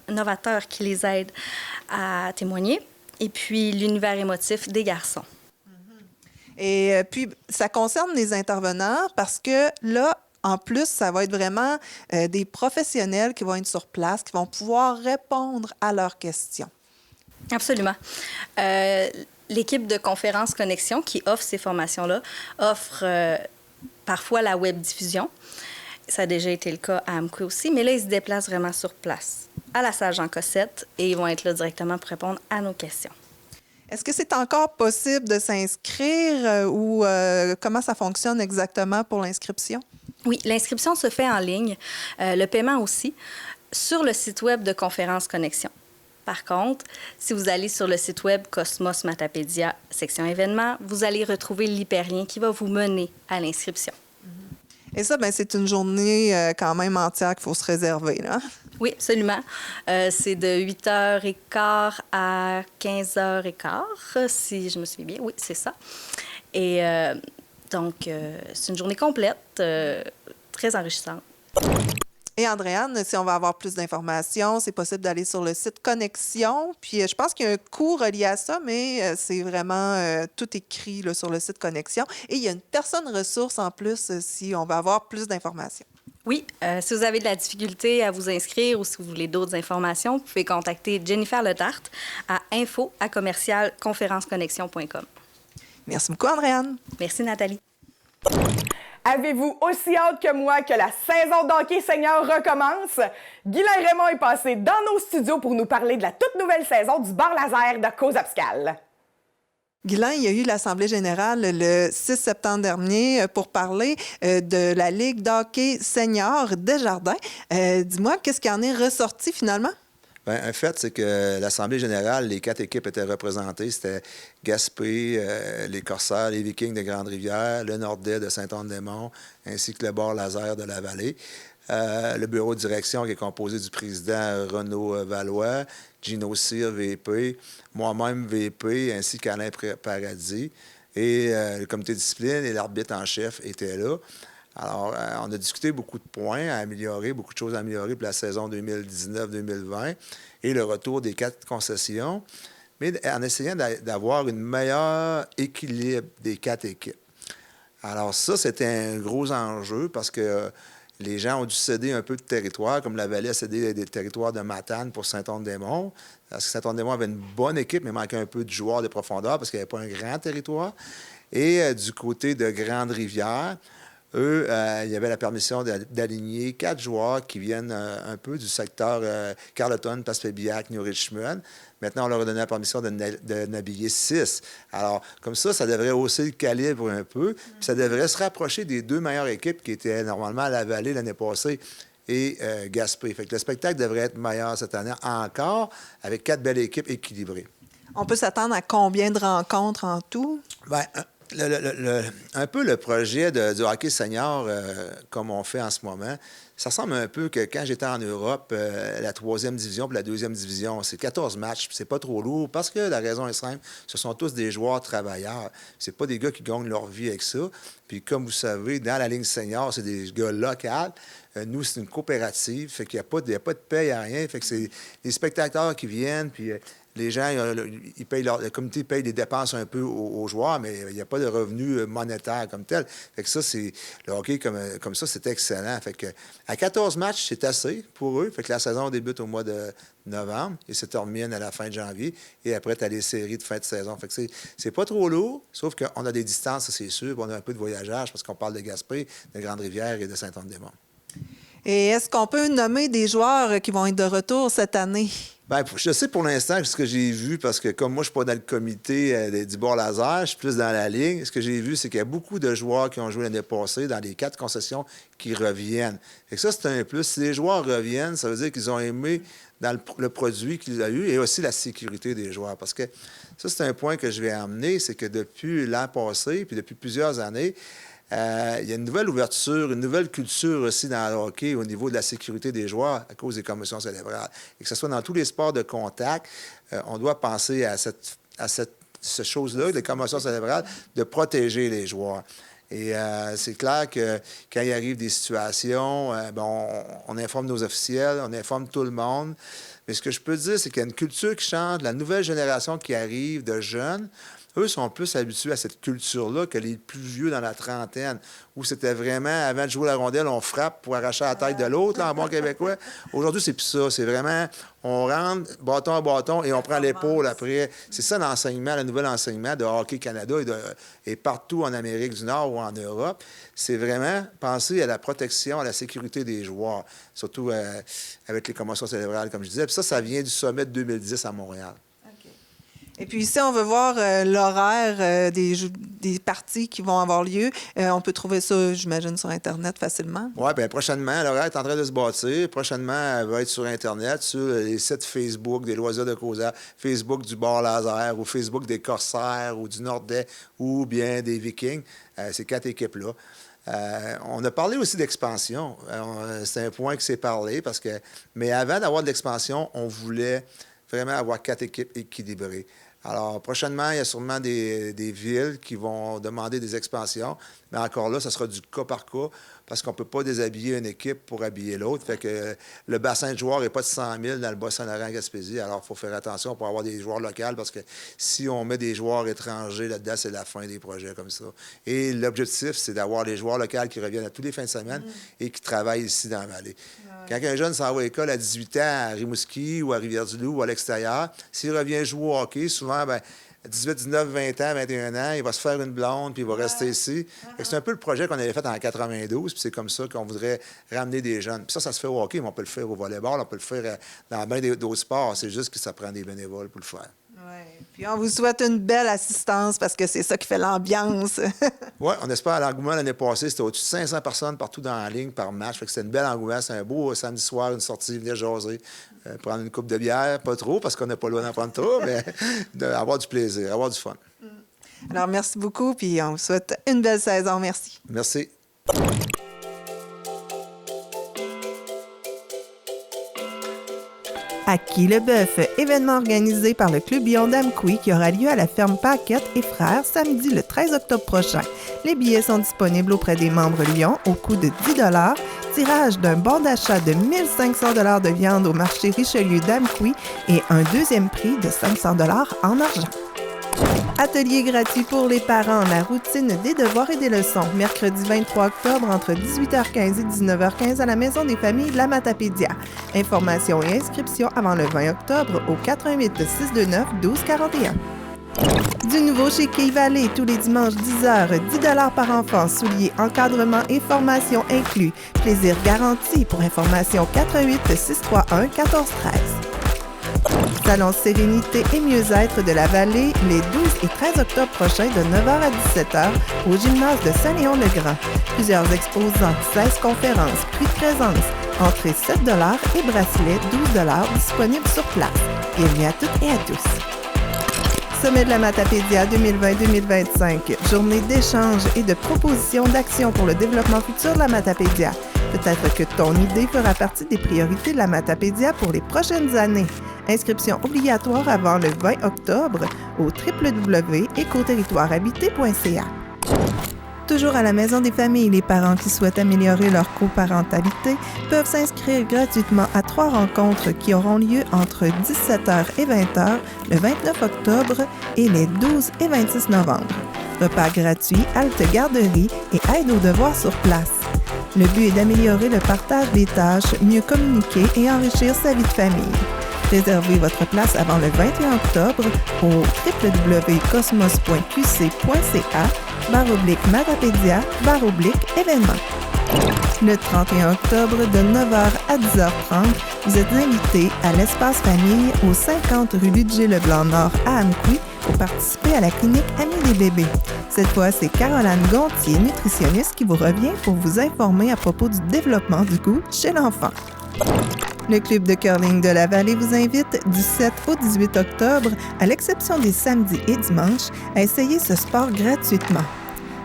novateur qui les aide à témoigner, et puis l'univers émotif des garçons. Et puis, ça concerne les intervenants parce que là, en plus, ça va être vraiment des professionnels qui vont être sur place, qui vont pouvoir répondre à leurs questions. Absolument. L'équipe de Conférences Connexion qui offre ces formations-là offre parfois la web diffusion. Ça a déjà été le cas à Amqui aussi, mais là, ils se déplacent vraiment sur place, à la salle Jean Cossette, et ils vont être là directement pour répondre à nos questions. Est-ce que c'est encore possible de s'inscrire ou comment ça fonctionne exactement pour l'inscription? Oui, l'inscription se fait en ligne, le paiement aussi, sur le site web de Conférences Connexion. Par contre, si vous allez sur le site web Cosmos Matapédia, section événements, vous allez retrouver l'hyperlien qui va vous mener à l'inscription. Et ça, c'est une journée quand même entière qu'il faut se réserver, là. Oui, absolument. C'est de 8h15 à 15h15, si je me souviens bien. Oui, c'est ça. Et donc, c'est une journée complète, très enrichissante. Et Andréane, si on va avoir plus d'informations, c'est possible d'aller sur le site Connexion. Puis je pense qu'il y a un coût relié à ça, mais c'est vraiment tout écrit là, sur le site Connexion. Et il y a une personne ressource en plus si on veut avoir plus d'informations. Oui, si vous avez de la difficulté à vous inscrire ou si vous voulez d'autres informations, vous pouvez contacter Jennifer Letarte à info@conférenceconnexion.com. Merci beaucoup, Andréane. Merci, Nathalie. Avez-vous aussi hâte que moi que la saison d'hockey senior recommence? Guylain Raymond est passé dans nos studios pour nous parler de la toute nouvelle saison du bar laser de Cozapscal. Guylain, il y a eu l'Assemblée générale le 6 septembre dernier pour parler de la Ligue d'hockey senior Desjardins. Dis-moi, qu'est-ce qui en est ressorti finalement? Bien, en fait, c'est que l'Assemblée générale, les 4 équipes étaient représentées. C'était Gaspé, les Corsaires, les Vikings de Grande-Rivière, le Nordais de Saint-Anne-des-Monts, ainsi que le bar laser de la Vallée. Le bureau de direction qui est composé du président Renaud Valois, Gino Cyr, VP, moi-même, VP, ainsi qu'Alain Paradis. Et le comité de discipline et l'arbitre en chef étaient là. Alors, on a discuté beaucoup de points à améliorer, beaucoup de choses à améliorer pour la saison 2019-2020 et le retour des 4 concessions. mais en essayant d'avoir un meilleur équilibre des 4 équipes. Alors ça, c'était un gros enjeu parce que les gens ont dû céder un peu de territoire, comme la Vallée a cédé des territoires de Matane pour Saint-Anne-des-Monts. Parce que Saint-Anne-des-Monts avait une bonne équipe, mais manquait un peu de joueurs de profondeur parce qu'il n'y avait pas un grand territoire. Et du côté de Grande-Rivière, eux, il y avait la permission d'aligner 4 joueurs qui viennent un peu du secteur Carleton, Passepébiac, New Richmond. Maintenant, on leur a donné la permission de n'habiller 6. Alors, comme ça devrait hausser le calibre un peu. Puis ça devrait se rapprocher des 2 meilleures équipes qui étaient normalement à la Vallée l'année passée et Gaspé. Fait que le spectacle devrait être meilleur cette année encore, avec 4 belles équipes équilibrées. On peut s'attendre à combien de rencontres en tout? Bien, un peu le projet du hockey senior, comme on fait en ce moment, ça ressemble un peu que quand j'étais en Europe, la 3e division puis la 2e division, c'est 14 matchs, puis c'est pas trop lourd, parce que la raison est simple, ce sont tous des joueurs travailleurs. C'est pas des gars qui gagnent leur vie avec ça. Puis comme vous savez, dans la ligne senior, c'est des gars locaux. Nous, c'est une coopérative, fait qu'il n'y a pas de paye à rien, fait que c'est les spectateurs qui viennent, puis les gens, ils payent le comité paye des dépenses un peu aux joueurs, mais il n'y a pas de revenus monétaires comme tel. Fait que ça, c'est le hockey comme ça, c'est excellent. Fait que à 14 matchs, c'est assez pour eux. Fait que la saison débute au mois de novembre et se termine à la fin de janvier. Et après, tu as les séries de fin de saison. Fait que c'est pas trop lourd, sauf qu'on a des distances, ça, c'est sûr. On a un peu de voyagage parce qu'on parle de Gaspé, de Grande-Rivière et de Saint-Anne-des-Monts. Et est-ce qu'on peut nommer des joueurs qui vont être de retour cette année? Bien, je sais pour l'instant ce que j'ai vu, parce que comme moi, je ne suis pas dans le comité du bord laser, je suis plus dans la ligne. Ce que j'ai vu, c'est qu'il y a beaucoup de joueurs qui ont joué l'année passée dans les 4 concessions qui reviennent. Et ça, c'est un plus. Si les joueurs reviennent, ça veut dire qu'ils ont aimé dans le produit qu'ils ont eu et aussi la sécurité des joueurs. Parce que ça, c'est un point que je vais amener, c'est que depuis l'an passé, puis depuis plusieurs années, il y a une nouvelle ouverture, une nouvelle culture aussi dans le hockey au niveau de la sécurité des joueurs à cause des commotions cérébrales. Et que ce soit dans tous les sports de contact, on doit penser à cette chose-là, les commotions cérébrales, de protéger les joueurs. Et c'est clair que quand il arrive des situations, on informe nos officiels, on informe tout le monde. Mais ce que je peux dire, c'est qu'il y a une culture qui change, la nouvelle génération qui arrive de jeunes. Eux sont plus habitués à cette culture-là que les plus vieux dans la trentaine, où c'était vraiment, avant de jouer la rondelle, on frappe pour arracher la tête de l'autre, là, en bon québécois. Aujourd'hui, c'est plus ça. C'est vraiment, on rentre bâton à bâton et on prend l'épaule après. C'est ça l'enseignement, le nouvel enseignement de Hockey Canada et partout en Amérique du Nord ou en Europe. C'est vraiment penser à la protection, à la sécurité des joueurs, surtout avec les commotions cérébrales, comme je disais. Puis ça vient du sommet de 2010 à Montréal. Et puis ici, on veut voir l'horaire des parties qui vont avoir lieu. On peut trouver ça, j'imagine, sur Internet facilement. Oui, bien prochainement, l'horaire est en train de se bâtir. Prochainement, elle va être sur Internet, sur les sites Facebook des Loisirs de Causa, Facebook du Bar Laser ou Facebook des Corsaires ou du Nordais ou bien des Vikings. Ces 4 équipes-là. On a parlé aussi d'expansion. C'est un point qui s'est parlé parce que... Mais avant d'avoir de l'expansion, on voulait vraiment avoir 4 équipes équilibrées. Alors, prochainement, il y a sûrement des villes qui vont demander des expansions, mais encore là, ça sera du cas par cas parce qu'on ne peut pas déshabiller une équipe pour habiller l'autre. Fait que le bassin de joueurs n'est pas de 100 000 dans le Bas-Saint-Laurent-Gaspésie. Alors, il faut faire attention pour avoir des joueurs locaux parce que si on met des joueurs étrangers là-dedans, c'est la fin des projets comme ça. Et l'objectif, c'est d'avoir les joueurs locaux qui reviennent à tous les fins de semaine et qui travaillent ici dans la vallée. Quand un jeune s'en va à l'école à 18 ans à Rimouski ou à Rivière-du-Loup ou à l'extérieur, s'il revient jouer au hockey, souvent, 18, 19, 20 ans, 21 ans, il va se faire une blonde puis il va rester ici. C'est un peu le projet qu'on avait fait en 92, puis c'est comme ça qu'on voudrait ramener des jeunes. Puis ça se fait au hockey, mais on peut le faire au volleyball, on peut le faire dans bien d'autres sports. C'est juste que ça prend des bénévoles pour le faire. Oui. Puis on vous souhaite une belle assistance parce que c'est ça qui fait l'ambiance. Oui, on espère. L'engouement l'année passée, c'était au-dessus de 500 personnes partout dans la ligne par match. Fait que c'était une belle engouement. C'est un beau samedi soir, une sortie, venir jaser, prendre une coupe de bière. Pas trop, parce qu'on n'a pas le droit d'en prendre trop, mais avoir du plaisir, avoir du fun. Alors, merci beaucoup, puis on vous souhaite une belle saison. Merci. Merci. À qui le bœuf, événement organisé par le Club Lion d'Amqui qui aura lieu à la ferme Paquette et Frères samedi le 13 octobre prochain. Les billets sont disponibles auprès des membres Lion au coût de 10 $, tirage d'un bon d'achat de 1 500 $ de viande au marché Richelieu d'Amqui et un deuxième prix de 500 $ en argent. Atelier gratuit pour les parents, la routine des devoirs et des leçons. Mercredi 23 octobre entre 18h15 et 19h15 à la Maison des familles de la Matapédia. Informations et inscriptions avant le 20 octobre au 88 629 1241. Du nouveau chez Key Valley, tous les dimanches 10h, 10 $ par enfant, souliers, encadrement et formation inclus. Plaisir garanti. Pour information 88 631 1413. Salon Sérénité et Mieux-être de la Vallée, les 12 et 13 octobre prochains de 9h à 17h au gymnase de Saint-Léon-le-Grand. Plusieurs exposants, 16 conférences, prix de présence, entrée 7 $ et bracelet 12 $ disponibles sur place. Bienvenue à toutes et à tous. Sommet de la Matapédia 2020-2025, journée d'échange et de propositions d'action pour le développement futur de la Matapédia. Peut-être que ton idée fera partie des priorités de la Matapédia pour les prochaines années. Inscription obligatoire avant le 20 octobre au www.écoterritoirehabité.ca. Toujours à la Maison des familles, les parents qui souhaitent améliorer leur coparentalité peuvent s'inscrire gratuitement à 3 rencontres qui auront lieu entre 17h et 20h le 29 octobre et les 12 et 26 novembre. Repas gratuits, halte garderie et aide aux devoirs sur place. Le but est d'améliorer le partage des tâches, mieux communiquer et enrichir sa vie de famille. Réservez votre place avant le 21 octobre au www.cosmos.qc.ca/Matapédia/événements. Le 31 octobre de 9h à 10h30, vous êtes invités à l'espace famille au 50 rue Ludger-Leblanc-Nord à Amqui pour participer à la clinique Amis des bébés. Cette fois, c'est Caroline Gontier, nutritionniste, qui vous revient pour vous informer à propos du développement du goût chez l'enfant. Le Club de curling de la Vallée vous invite du 7 au 18 octobre, à l'exception des samedis et dimanches, à essayer ce sport gratuitement.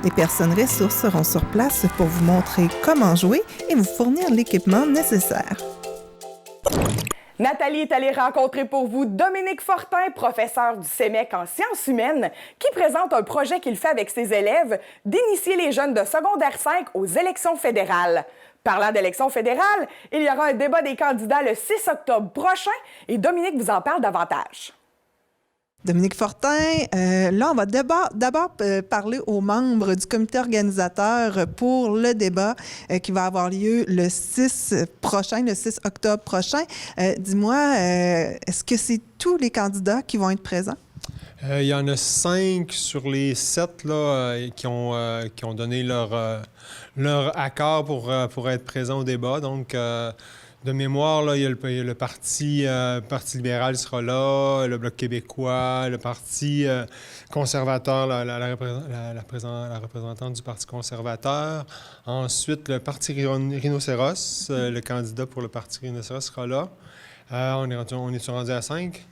Des personnes ressources seront sur place pour vous montrer comment jouer et vous fournir l'équipement nécessaire. Nathalie est allée rencontrer pour vous Dominique Fortin, professeur du CEMEC en sciences humaines, qui présente un projet qu'il fait avec ses élèves d'initier les jeunes de secondaire 5 aux élections fédérales. Parlant d'élections fédérales, il y aura un débat des candidats le 6 octobre prochain et Dominique vous en parle davantage. Dominique Fortin, là, on va d'abord parler aux membres du comité organisateur pour le débat qui va avoir lieu le 6 octobre prochain. Dis-moi, est-ce que c'est tous les candidats qui vont être présents? Il y en a 5 sur les 7 là, qui ont donné leur accord pour être présents au débat. Donc, de mémoire, là, il y a le Parti libéral sera là, le Bloc québécois, le Parti conservateur, la représentante du Parti conservateur. Ensuite, le Parti Rhinocéros, le candidat pour le Parti Rhinocéros sera là. On est rendu à 5?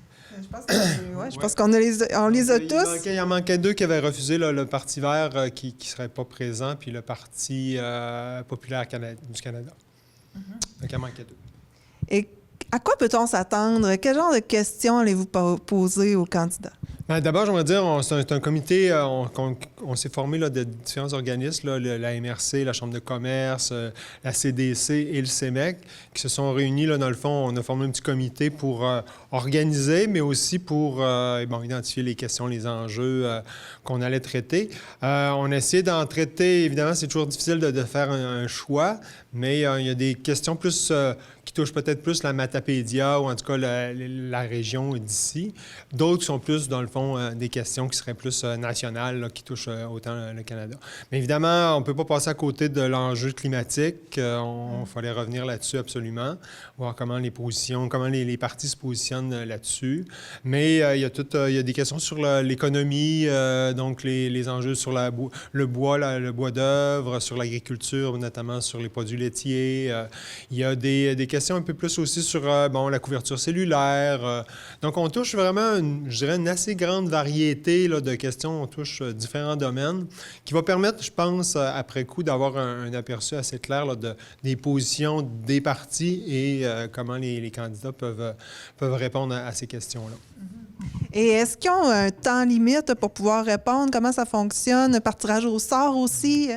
Je pense qu'on les a tous. Il en manquait 2 qui avaient refusé, là, le Parti vert qui ne serait pas présent, puis le Parti populaire du Canada. Donc, il en manquait 2. Et à quoi peut-on s'attendre? Quel genre de questions allez-vous poser aux candidats? D'abord, j'aimerais dire, c'est un comité, on s'est formé là, de différents organismes, là, la MRC, la Chambre de commerce, la CDC et le CEMEC, qui se sont réunis, là, dans le fond, on a formé un petit comité pour organiser, mais aussi pour identifier les questions, les enjeux qu'on allait traiter. On a essayé d'en traiter, évidemment, c'est toujours difficile de faire un choix, mais il y a des questions plus qui touchent peut-être plus la Matapédia ou en tout cas la région d'ici. D'autres qui sont plus, dans le fond, des questions qui seraient plus nationales, là, qui touchent autant le Canada. Mais évidemment, on ne peut pas passer à côté de l'enjeu climatique. Il fallait revenir là-dessus absolument, voir comment les partis se positionnent là-dessus. Mais il y a des questions sur l'économie, donc les enjeux sur le bois d'œuvre, sur l'agriculture, notamment sur les produits laitiers. Il y a des questions un peu plus aussi sur la couverture cellulaire. Donc, on touche vraiment, une assez grande variété là, de questions. On touche différents domaines qui va permettre, je pense, après coup, d'avoir un aperçu assez clair là, des positions des partis et comment les candidats peuvent répondre à ces questions-là. Et est-ce qu'ils ont un temps limite pour pouvoir répondre? Comment ça fonctionne? Par tirage au sort aussi?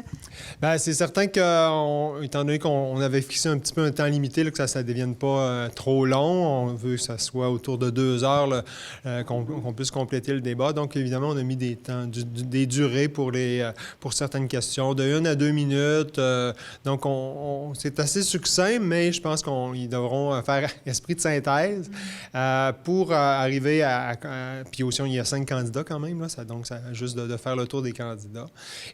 Bien, c'est certain que, étant donné qu'on avait fixé un petit peu un temps limité, là, que ça ne devienne pas trop long, on veut que ça soit autour de 2 heures là, qu'on puisse compléter le débat. Donc, évidemment, on a mis des temps, des durées pour certaines questions, de 1 à 2 minutes. Donc, c'est assez succinct, mais je pense qu'ils devront faire esprit de synthèse pour arriver à... Puis aussi, il y a 5 candidats quand même, là, donc juste de faire le tour des candidats.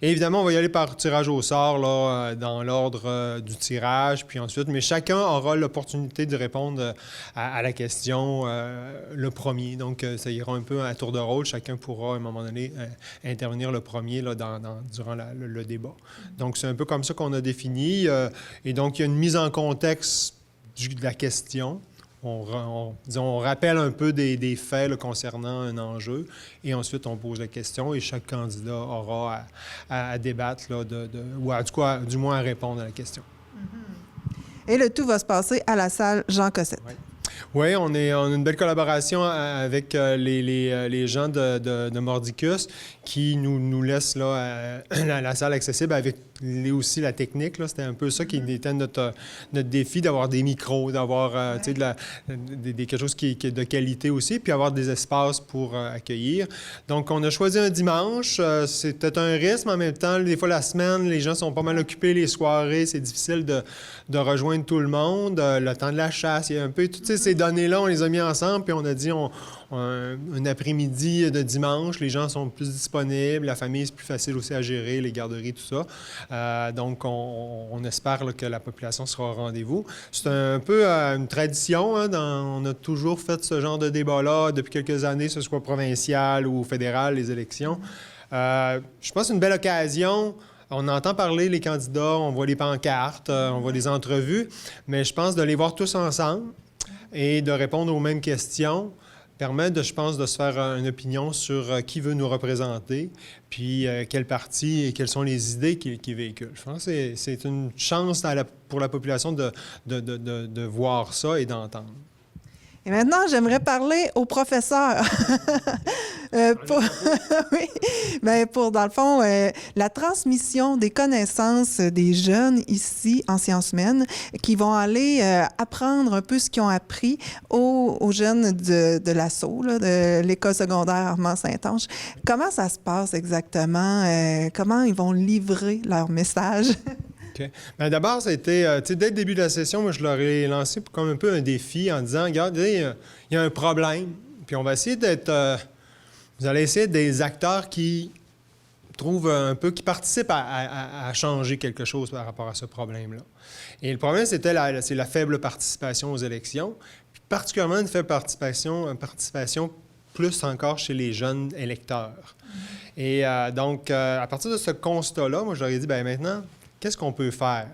Et évidemment, on va y aller par tirage au sort là, dans l'ordre du tirage, puis ensuite, mais chacun aura l'opportunité de répondre à la question le premier. Donc, ça ira un peu à tour de rôle. Chacun pourra, à un moment donné, intervenir le premier là, durant le débat. Donc, c'est un peu comme ça qu'on a défini. Et donc, il y a une mise en contexte de la question. On rappelle un peu des faits là, concernant un enjeu et ensuite on pose la question et chaque candidat aura à débattre là, ou du moins à répondre à la question. Et le tout va se passer à la salle Jean Cossette. Oui, on a une belle collaboration avec les gens de Mordicus qui nous laissent là, la salle accessible avec aussi la technique. C'était un peu ça qui était notre défi, d'avoir des micros, d'avoir quelque chose qui est de qualité aussi, puis avoir des espaces pour accueillir. Donc, on a choisi un dimanche. C'était un risque, mais en même temps, des fois, la semaine, les gens sont pas mal occupés, les soirées, c'est difficile de rejoindre tout le monde. Le temps de la chasse, il y a un peu... Toutes ces données-là, on les a mis ensemble, puis on a dit un après-midi de dimanche, les gens sont plus disponibles, la famille, c'est plus facile aussi à gérer, les garderies, tout ça. Donc, on espère là, que la population sera au rendez-vous. C'est un peu une tradition. Hein, on a toujours fait ce genre de débat-là depuis quelques années, que ce soit provincial ou fédéral, les élections. Je pense que c'est une belle occasion. On entend parler les candidats, on voit les pancartes, on voit les entrevues, mais je pense de les voir tous ensemble et de répondre aux mêmes questions permet, je pense, de se faire une opinion sur qui veut nous représenter, puis quel parti et quelles sont les idées qu'ils véhiculent. Je pense que c'est une chance pour la population de voir ça et d'entendre. Et maintenant, j'aimerais parler aux professeurs. Oui, bien, dans le fond, la transmission des connaissances des jeunes ici en sciences humaines qui vont aller apprendre un peu ce qu'ils ont appris aux jeunes de l'ASSO, là, de l'École secondaire Armand-Saint-Ange. Comment ça se passe exactement? Comment ils vont livrer leur message? Okay. Bien, d'abord, ça a été, dès le début de la session, moi, je leur ai lancé comme un peu un défi en disant, regardez, il y a un problème, puis on va essayer d'être... vous allez essayer d'être des acteurs qui trouvent un peu, qui participent à changer quelque chose par rapport à ce problème-là. Et le problème, c'est la faible participation aux élections, puis particulièrement une faible participation plus encore chez les jeunes électeurs. Et donc, à partir de ce constat-là, moi, je leur ai dit, bien maintenant, qu'est-ce qu'on peut faire?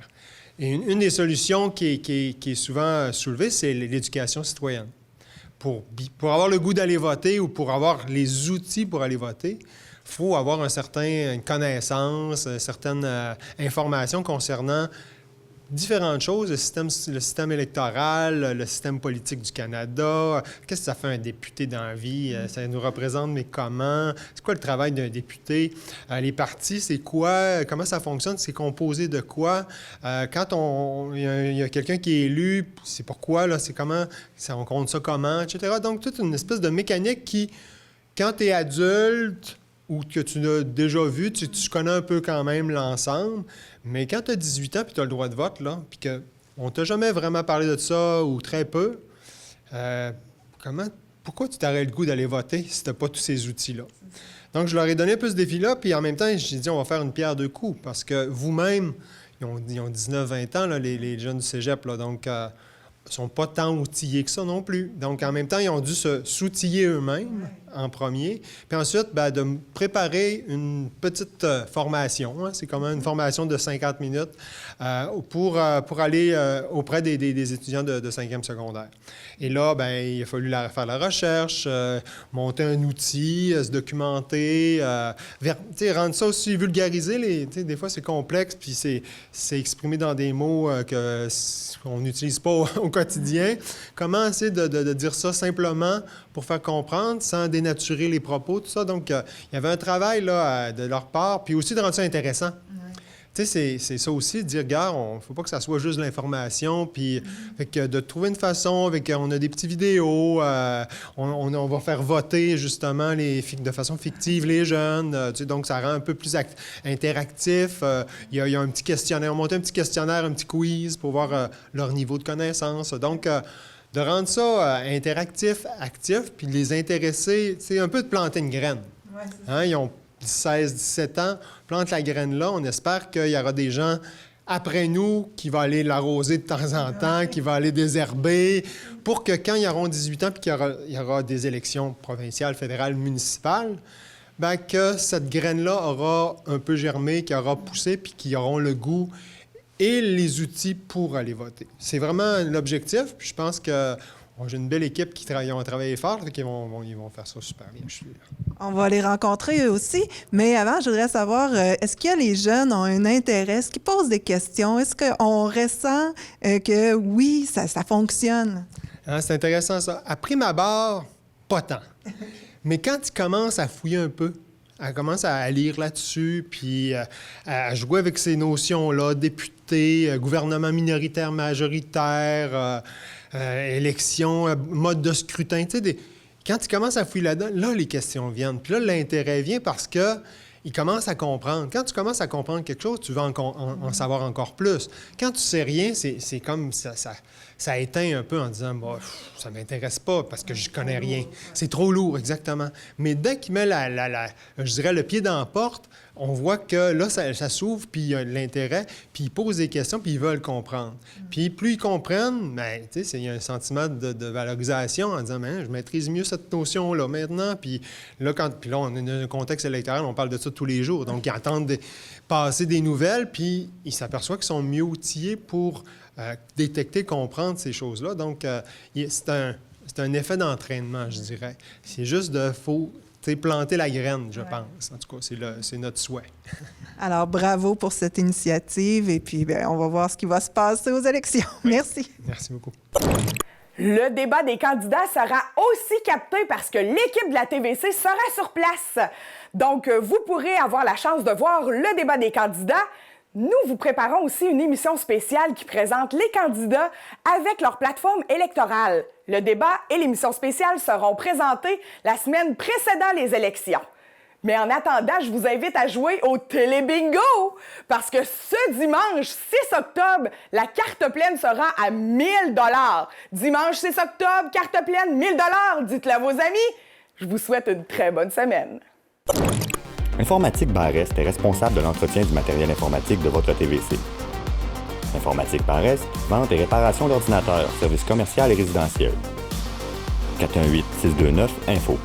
Et une des solutions qui est souvent soulevée, c'est l'éducation citoyenne. Pour avoir le goût d'aller voter ou pour avoir les outils pour aller voter, il faut avoir une connaissance, certaines informations concernant différentes choses, le système électoral, le système politique du Canada. Qu'est-ce que ça fait un député dans la vie? Ça nous représente, mais comment? C'est quoi le travail d'un député? Les partis, c'est quoi? Comment ça fonctionne? C'est composé de quoi? Quand il y a quelqu'un qui est élu, c'est pourquoi? Là, c'est comment? On compte ça comment? Etc. Donc, toute une espèce de mécanique qui, quand tu es adulte, ou que tu l'as déjà vu, tu connais un peu quand même l'ensemble, mais quand tu as 18 ans et tu as le droit de vote, là, puis qu'on ne t'a jamais vraiment parlé de ça, ou très peu, pourquoi tu t'aurais le goût d'aller voter si tu n'as pas tous ces outils-là? Donc, je leur ai donné un peu ce défi-là, puis en même temps, j'ai dit, on va faire une pierre deux coups, parce que vous-même, ils ont 19-20 ans, là, les jeunes du cégep, là, donc ne sont pas tant outillés que ça non plus. Donc, en même temps, ils ont dû s'outiller eux-mêmes en premier. Puis ensuite, de préparer une petite formation. Hein, c'est comme une formation de 50 minutes pour aller auprès des étudiants de 5e secondaire. Et là, il a fallu faire la recherche, monter un outil, se documenter, rendre ça aussi vulgarisé. Des fois, c'est complexe, puis c'est exprimé dans des mots qu'on n'utilise pas au quotidien. Comment essayer de dire ça simplement pour faire comprendre, sans dénaturer les propos, tout ça. Donc, il y avait un travail là, de leur part, puis aussi de rendre ça intéressant. Tu sais, c'est ça aussi, de dire, gars, il ne faut pas que ça soit juste l'information, puis fait que de trouver une façon, avec on a des petites vidéos, on va faire voter justement de façon fictive les jeunes, tu sais, donc ça rend un peu plus interactif. Il y a un petit questionnaire, on monte un petit questionnaire, un petit quiz pour voir leur niveau de connaissance. Donc, de rendre ça interactif, actif, puis de les intéresser, c'est un peu de planter une graine. Ouais, hein, ils ont 16, 17 ans, plante la graine là. On espère qu'il y aura des gens après nous qui vont aller l'arroser de temps en temps, qui vont aller désherber, pour que quand ils auront 18 ans puis qu'il y aura des élections provinciales, fédérales, municipales, bien que cette graine-là aura un peu germé, qui aura poussé, puis qu'ils auront le goût et les outils pour aller voter. C'est vraiment l'objectif, puis je pense que j'ai une belle équipe qui ont travaillé fort, ils vont faire ça super bien, je suis là. On va les rencontrer eux aussi, mais avant, je voudrais savoir, est-ce que les jeunes ont un intérêt, est-ce qu'ils posent des questions, est-ce qu'on ressent que oui, ça fonctionne? Ah, c'est intéressant ça. À prime abord, pas tant. Mais quand ils commencent à fouiller un peu, elle commence à lire là-dessus, puis à jouer avec ces notions-là, député, gouvernement minoritaire, majoritaire, élection, mode de scrutin, tu sais, quand ils commencent à fouiller là-dedans, là, les questions viennent. Puis là, l'intérêt vient parce qu'ils commencent à comprendre. Quand tu commences à comprendre quelque chose, tu veux en savoir encore plus. Quand tu sais rien, c'est comme ça éteint un peu en disant bah, « ça m'intéresse pas parce que je connais rien ». C'est trop lourd, exactement. Mais dès qu'il met je dirais, le pied dans la porte, on voit que là, ça s'ouvre, puis il y a l'intérêt, puis ils posent des questions, puis ils veulent comprendre. Puis plus ils comprennent, bien, tu sais, il y a un sentiment de valorisation en disant « je maîtrise mieux cette notion-là maintenant ». Puis là, on est dans un contexte électoral, on parle de ça tous les jours. Donc, ils entendent passer des nouvelles, puis ils s'aperçoivent qu'ils sont mieux outillés pour détecter, comprendre ces choses-là. Donc, c'est un effet d'entraînement, je dirais. C'est juste faut planter la graine, je pense. En tout cas, c'est notre souhait. Alors, bravo pour cette initiative et puis on va voir ce qui va se passer aux élections. Oui. Merci. Merci beaucoup. Le débat des candidats sera aussi capté parce que l'équipe de la TVC sera sur place. Donc, vous pourrez avoir la chance de voir le débat des candidats. Nous vous préparons aussi une émission spéciale qui présente les candidats avec leur plateforme électorale. Le débat et l'émission spéciale seront présentés la semaine précédant les élections. Mais en attendant, je vous invite à jouer au Télébingo parce que ce dimanche 6 octobre, la carte pleine sera à 1 000 $. Dimanche 6 octobre, carte pleine, 1 000 $. Dites-le à vos amis. Je vous souhaite une très bonne semaine. Informatique Barest est responsable de l'entretien du matériel informatique de votre TVC. Informatique Barest, vente et réparation d'ordinateurs, services commerciaux et résidentiels. 418-629-INFO.